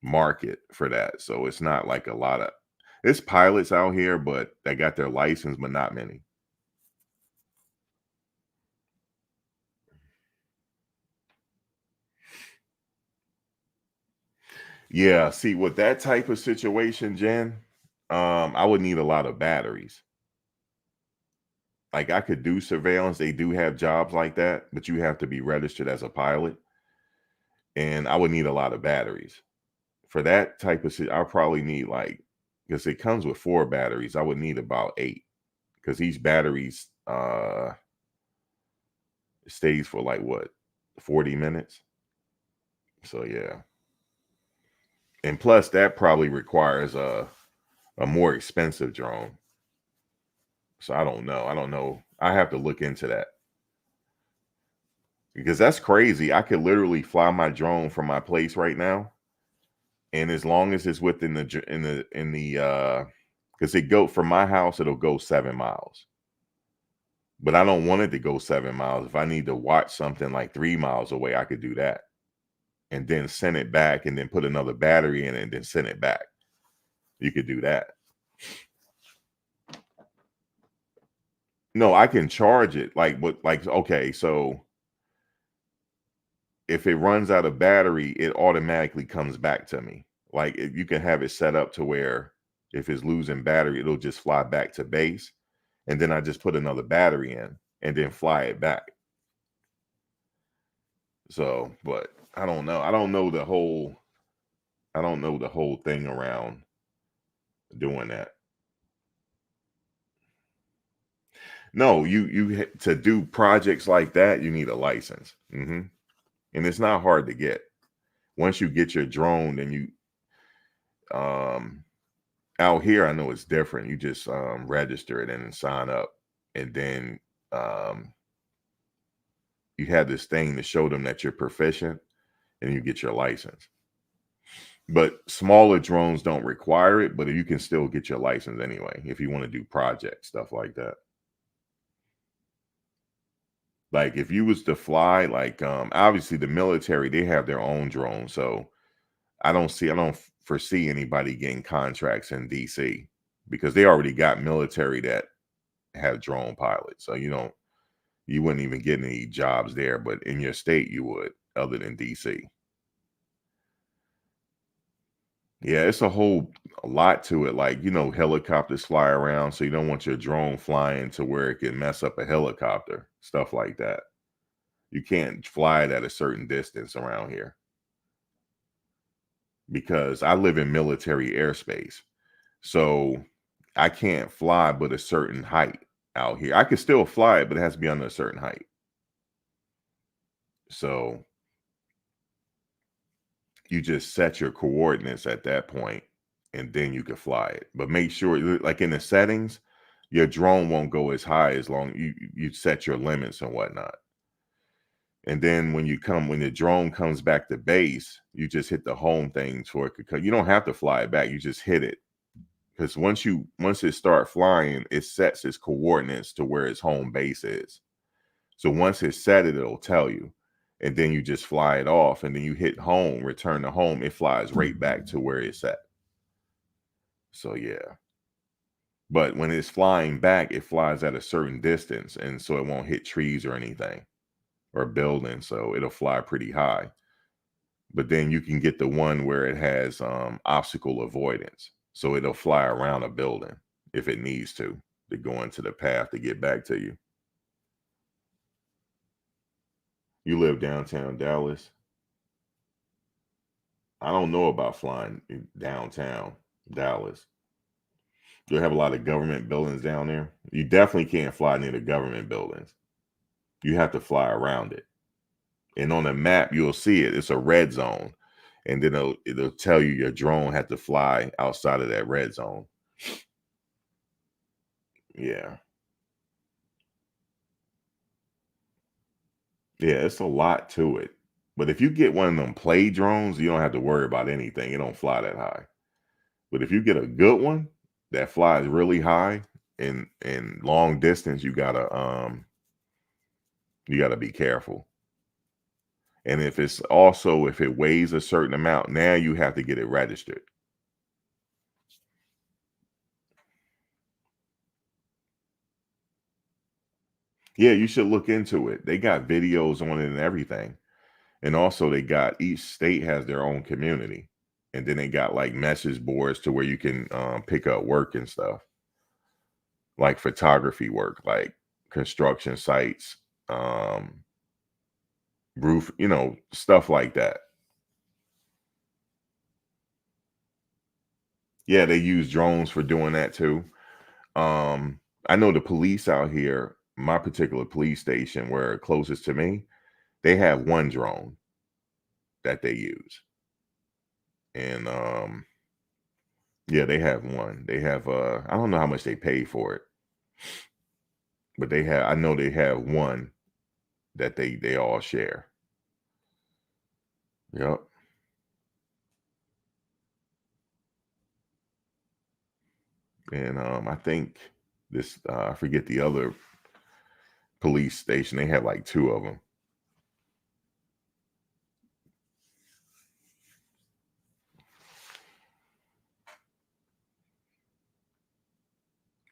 market for that. So it's not like a lot of it's pilots out here, but they got their license, but not many. Yeah, see, with that type of situation, Jen, I would need a lot of batteries. Like I could do surveillance. They do have jobs like that, but you have to be registered as a pilot. And I would need a lot of batteries. For that type of I probably need like because it comes with 4 batteries. I would need about 8 because each batteries stays for like what 40 minutes. So yeah. And plus that probably requires a more expensive drone. So I don't know. I have to look into that. because that's crazy. I could literally fly my drone from my place right now, and as long as it's within the because it go from my house, it'll go 7 miles. But I don't want it to go 7 miles. If I need to watch something like 3 miles away, I could do that. And then send it back and then put another battery in it and then send it back. You could do that. No, I can charge it. Okay, so if it runs out of battery, it automatically comes back to me. You can have it set up to where if it's losing battery, it'll just fly back to base. And then I just put another battery in and then fly it back. So, but I don't know. I don't know the whole thing around doing that. No, to do projects like that, you need a license. And it's not hard to get. Once you get your drone, then um out here, I know it's different. You just register it and sign up, and then you have this thing to show them that you're proficient, and you get your license. But smaller drones don't require it, but you can still get your license anyway if you want to do projects, stuff like that. Like if you was to fly, obviously the military, they have their own drones, so I don't foresee anybody getting contracts in DC because they already got military that have drone pilots. So you wouldn't even get any jobs there, but in your state you would, other than DC. Yeah, it's a lot to it. Helicopters fly around, so you don't want your drone flying to where it can mess up a helicopter, stuff like that. You can't fly it at a certain distance around here because I live in military airspace. So I can't fly but a certain height out here. I can still fly it, but it has to be under a certain height. So you just set your coordinates at that point and then you can fly it. But make sure, like in the settings, your drone won't go as high as long you set your limits and whatnot. And then when the drone comes back to base, you just hit the home thing for it. You don't have to fly it back. You just hit it. Because once it start flying, it sets its coordinates to where its home base is. So once it's set it'll tell you. And then you just fly it off, and then you hit home, return to home, it flies right back to where it's at. So yeah. But when it's flying back, it flies at a certain distance, and so it won't hit trees or anything or buildings, so it'll fly pretty high. But then you can get the one where it has obstacle avoidance. So it'll fly around a building if it needs to go into the path to get back to you. You live downtown Dallas? I don't know about flying in downtown Dallas. Do they have a lot of government buildings down there? You definitely can't fly near the government buildings. You have to fly around it. And on the map, you'll see it. It's a red zone. And then it'll tell you your drone had to fly outside of that red zone. Yeah. Yeah, it's a lot to it. But if you get one of them play drones, you don't have to worry about anything. It don't fly that high. But if you get a good one that flies really high in long distance, you gotta be careful. And if it weighs a certain amount, now you have to get it registered. Yeah, you should look into it. They got videos on it and everything. And also each state has their own community. And then they got like message boards to where you can pick up work and stuff. Like photography work, like construction sites, roof, stuff like that. Yeah, they use drones for doing that too. I know the police out here, my particular police station where closest to me, they have one drone that they use. And yeah, they have one. They have I don't know how much they pay for it, but I know they have one that they all share. Yep. And I think this I forget the other police station. They had like two of them.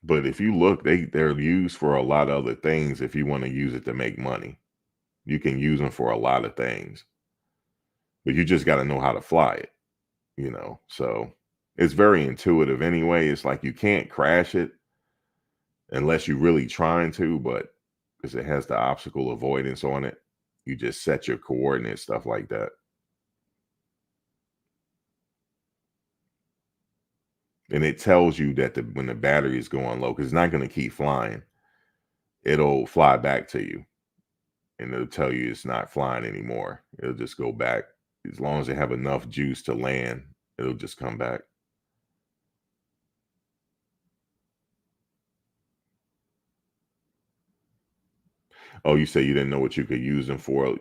But if you look, they're used for a lot of other things. If you want to use it to make money, you can use them for a lot of things. But you just got to know how to fly it, So it's very intuitive anyway. It's like you can't crash it unless you're really trying to, but because it has the obstacle avoidance on it, you just set your coordinates, stuff like that. And it tells you that when the battery is going low, because it's not going to keep flying, it'll fly back to you and it'll tell you it's not flying anymore. It'll just go back. As long as they have enough juice to land, it'll just come back. Oh, you say you didn't know what you could use them for.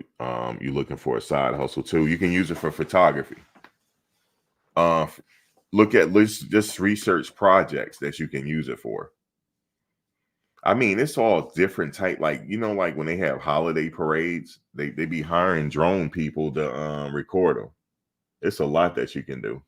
You looking for a side hustle too. You can use it for photography. Uh, look at just research projects that you can use it for. I mean, it's all different type. Like like when they have holiday parades, they be hiring drone people to record them. It's a lot that you can do.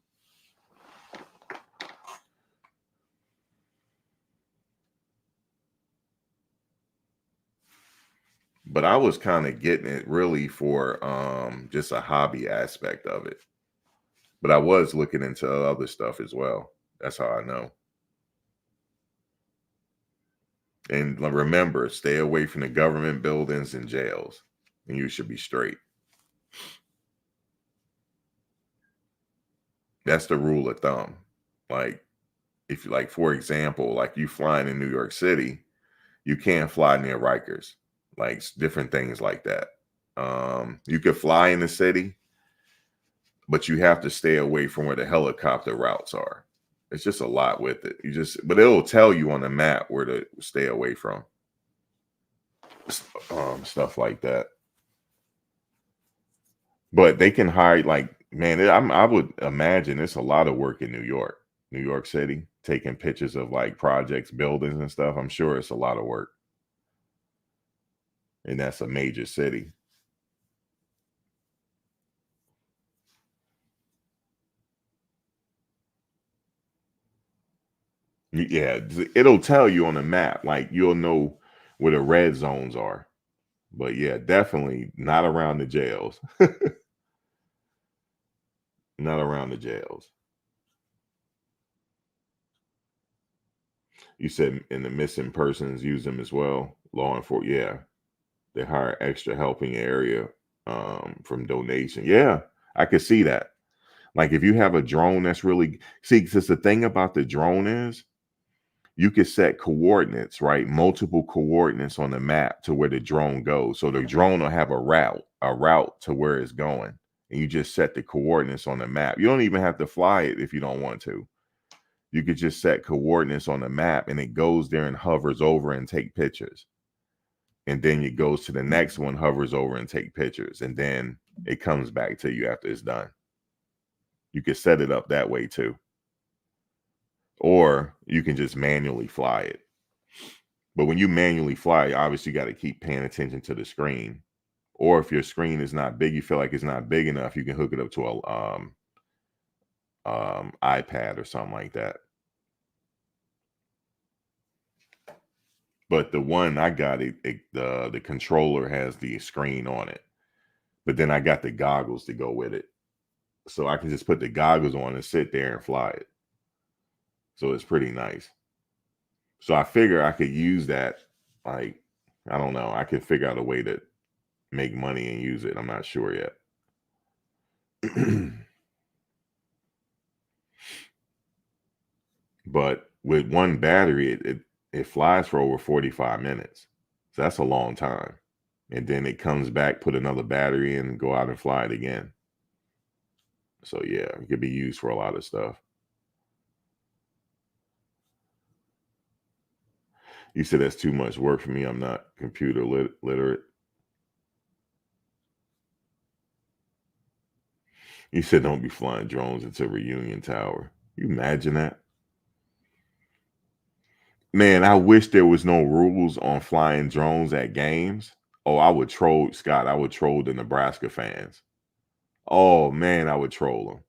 But I was kind of getting it really for just a hobby aspect of it. But I was looking into other stuff as well. That's how I know. And remember, stay away from the government buildings and jails, and you should be straight. That's the rule of thumb. Like, if you like, for example, like you flying in New York City, you can't fly near Rikers, like different things like that. You could fly in the city, but you have to stay away from where the helicopter routes are. It's just a lot with it. But it'll tell you on the map where to stay away from. Stuff like that. But they can hide, like, man, I would imagine it's a lot of work in New York City, taking pictures of like projects, buildings, and stuff. I'm sure it's a lot of work, and that's a major city. Yeah, it'll tell you on the map, like you'll know where the red zones are. But yeah, definitely not around the jails. Not around the jails. You said in the missing persons use them as well. Law enforcement, yeah, they hire extra helping area from donation. Yeah, I could see that. Like if you have a drone that's really see, because the thing about the drone is you could set coordinates, right? Multiple coordinates on the map to where the drone goes. So the drone will have a route to where it's going. And you just set the coordinates on the map. You don't even have to fly it if you don't want to. You could just set coordinates on the map and it goes there and hovers over and take pictures. And then it goes to the next one, hovers over and take pictures. And then it comes back to you after it's done. You could set it up that way too. Or you can just manually fly it. But when you manually fly, obviously you got to keep paying attention to the screen. Or if your screen is not big, you feel like it's not big enough, you can hook it up to a iPad or something like that. But the one I got, the controller has the screen on it. But then I got the goggles to go with it. So I can just put the goggles on and sit there and fly it. So it's pretty nice. So I figure I could use that. Like, I don't know. I could figure out a way to make money and use it. I'm not sure yet. But with one battery, it flies for over 45 minutes. So that's a long time. And then it comes back, put another battery in, and go out and fly it again. So yeah, it could be used for a lot of stuff. You said that's too much work for me. I'm not computer literate. You said don't be flying drones into Reunion Tower. You imagine that? Man, I wish there was no rules on flying drones at games. Oh, I would troll Scott. I would troll the Nebraska fans. Oh man, I would troll them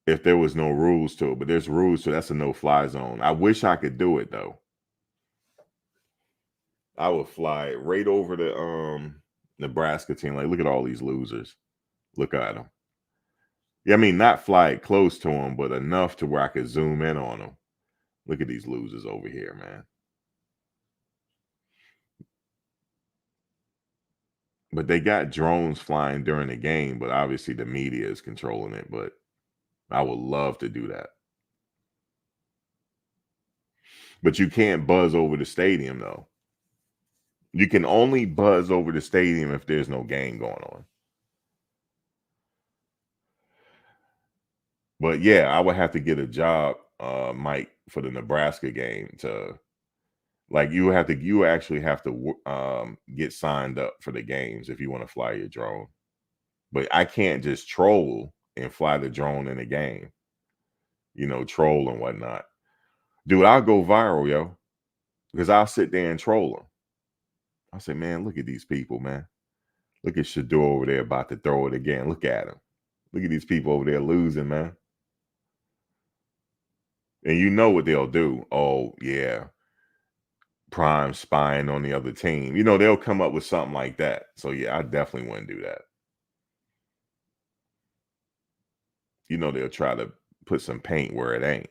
if there was no rules to it. But there's rules, so that's a no-fly zone. I wish I could do it though. I would fly right over the Nebraska team. Like, look at all these losers. Look at them. Yeah, I mean, not fly it close to them, but enough to where I could zoom in on them. Look at these losers over here, man. But they got drones flying during the game, but obviously the media is controlling it. But I would love to do that. But you can't buzz over the stadium, though. You can only buzz over the stadium if there's no game going on. But yeah, I would have to get a job, Mike, for the Nebraska game to like you actually have to get signed up for the games if you want to fly your drone. But I can't just troll and fly the drone in a game, troll and whatnot. Dude, I'll go viral, yo, because I'll sit there and troll them. I say, man, look at these people, man. Look at Shedeur over there about to throw it again. Look at him. Look at these people over there losing, man. And you know what they'll do. Oh, yeah. Prime spying on the other team. They'll come up with something like that. So, yeah, I definitely wouldn't do that. They'll try to put some paint where it ain't.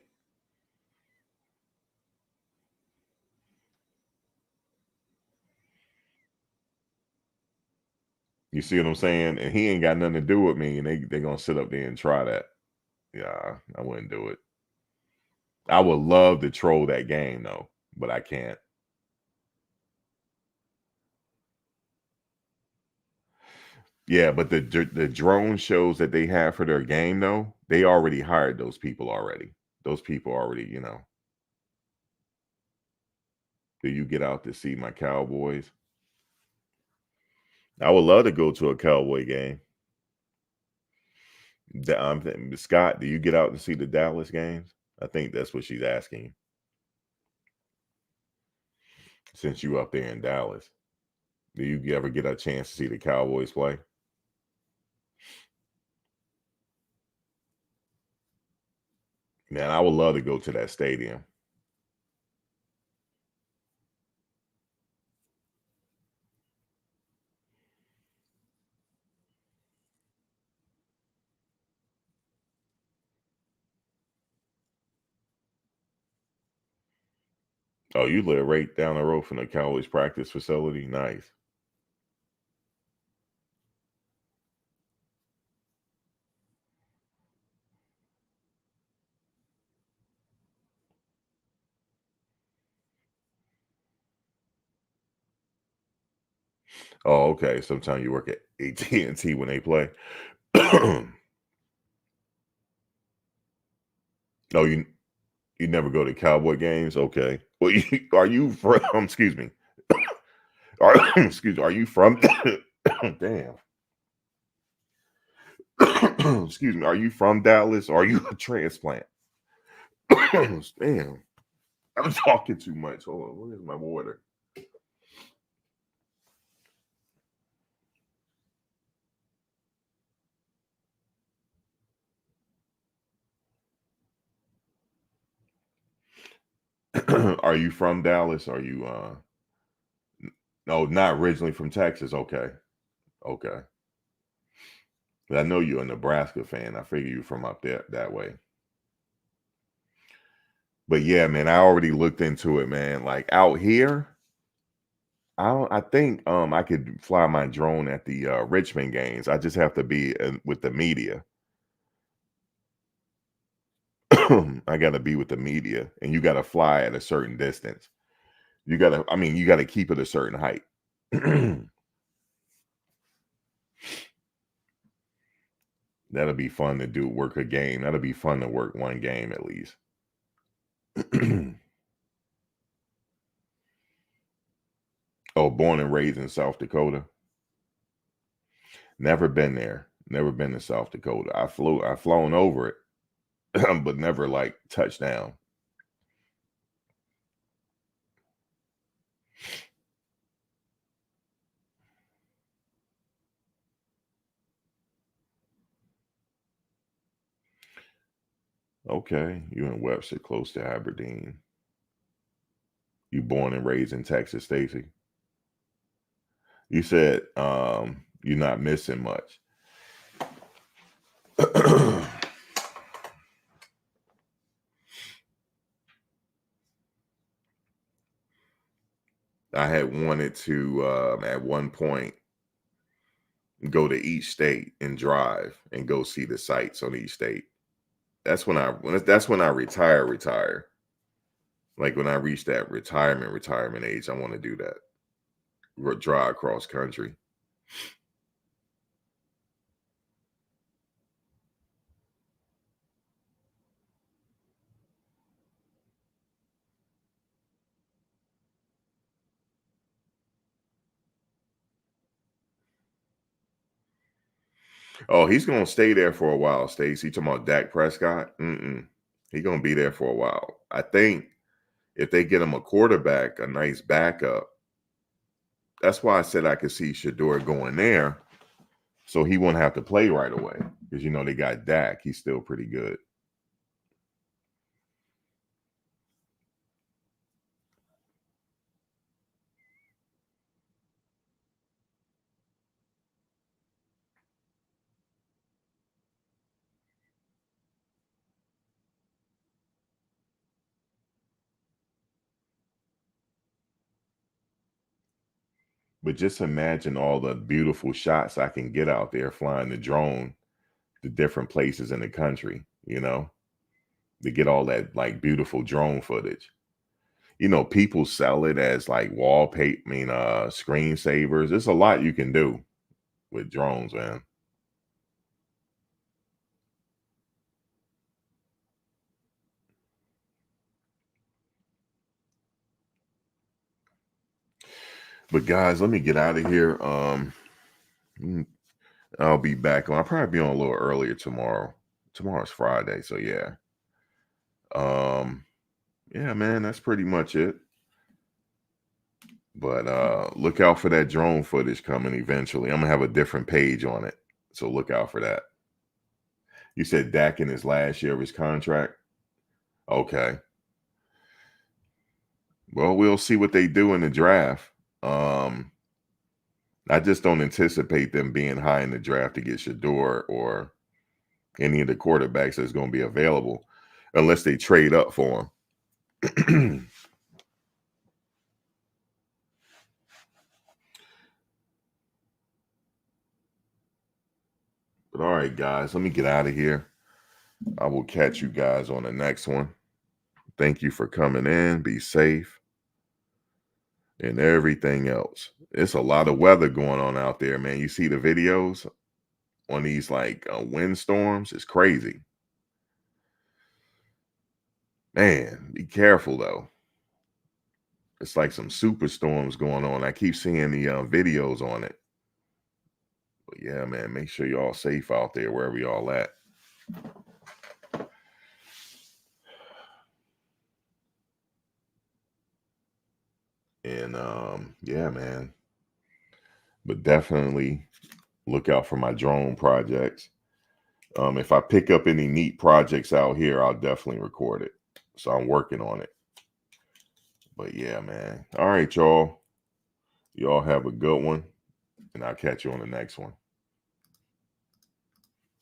You see what I'm saying? And he ain't got nothing to do with me, and they're going to sit up there and try that. Yeah, I wouldn't do it. I would love to troll that game, though, but I can't. Yeah, but the drone shows that they have for their game, though, they already hired those people already. Those people already. Do you get out to see my Cowboys? I would love to go to a Cowboy game. Scott, do you get out to see the Dallas games? I think that's what she's asking. Since you up there in Dallas, do you ever get a chance to see the Cowboys play? Man, I would love to go to that stadium. Oh, you live right down the road from the Cowboys practice facility? Nice. Oh, okay. Sometimes you work at AT&T when they play. Oh, you never go to Cowboy games? Okay. Well, are you from? Excuse me. Excuse me. Are you from? Damn. Excuse me. Are you from Dallas? Or are you a transplant? Damn. I'm talking too much. Hold on. Where's my water? Are you from Dallas? Are you no, not originally from Texas. Okay. Okay. But I know you're a Nebraska fan. I figure you're from up there that way. But yeah, man, I already looked into it, man. Like out here, I think I could fly my drone at the Richmond games. I just have to be with the media. I got to be with the media, and you got to fly at a certain distance. You got to keep it a certain height. That'll be fun to do. Work a game. That'll be fun to work one game at least. Oh, born and raised in South Dakota. Never been there. Never been to South Dakota. I've flown over it, but never like touched down. Okay, you in Webster, close to Aberdeen. You born and raised in Texas, Stacy. You said you're not missing much. I had wanted to at one point go to each state and drive and go see the sites on each state. That's when I retire. Like when I reach that retirement age, I want to do that. Drive across country. Oh, he's gonna stay there for a while, Stacey. You talking about Dak Prescott? Mm-mm. He's gonna be there for a while. I think if they get him a quarterback, a nice backup, that's why I said I could see Shedeur going there, so he won't have to play right away. Because they got Dak. He's still pretty good. But just imagine all the beautiful shots I can get out there flying the drone to different places in the country, to get all that like beautiful drone footage. People sell it as like wallpaper, screensavers. There's a lot you can do with drones, man. But guys, let me get out of here. Mm, I'll be back on. I'll probably be on a little earlier tomorrow. Tomorrow's Friday, so yeah. Um, yeah, man, that's pretty much it. But look out for that drone footage coming eventually. I'm gonna have a different page on it. So look out for that. You said Dak in his last year of his contract? Okay. Well, we'll see what they do in the draft. Um, I just don't anticipate them being high in the draft to get Shedeur or any of the quarterbacks that's going to be available unless they trade up for him. But all right, guys, let me get out of here. I will catch you guys on the next one. Thank you for coming in. Be safe and everything else. It's a lot of weather going on out there, man. You see the videos on these like windstorms? It's crazy. Man, be careful though. It's like some superstorms going on. I keep seeing the videos on it. But yeah, man, make sure y'all safe out there wherever y'all at. And yeah, man. But definitely look out for my drone projects. If I pick up any neat projects out here, I'll definitely record it. So I'm working on it. But yeah, man. All right, y'all. Y'all have a good one. And I'll catch you on the next one.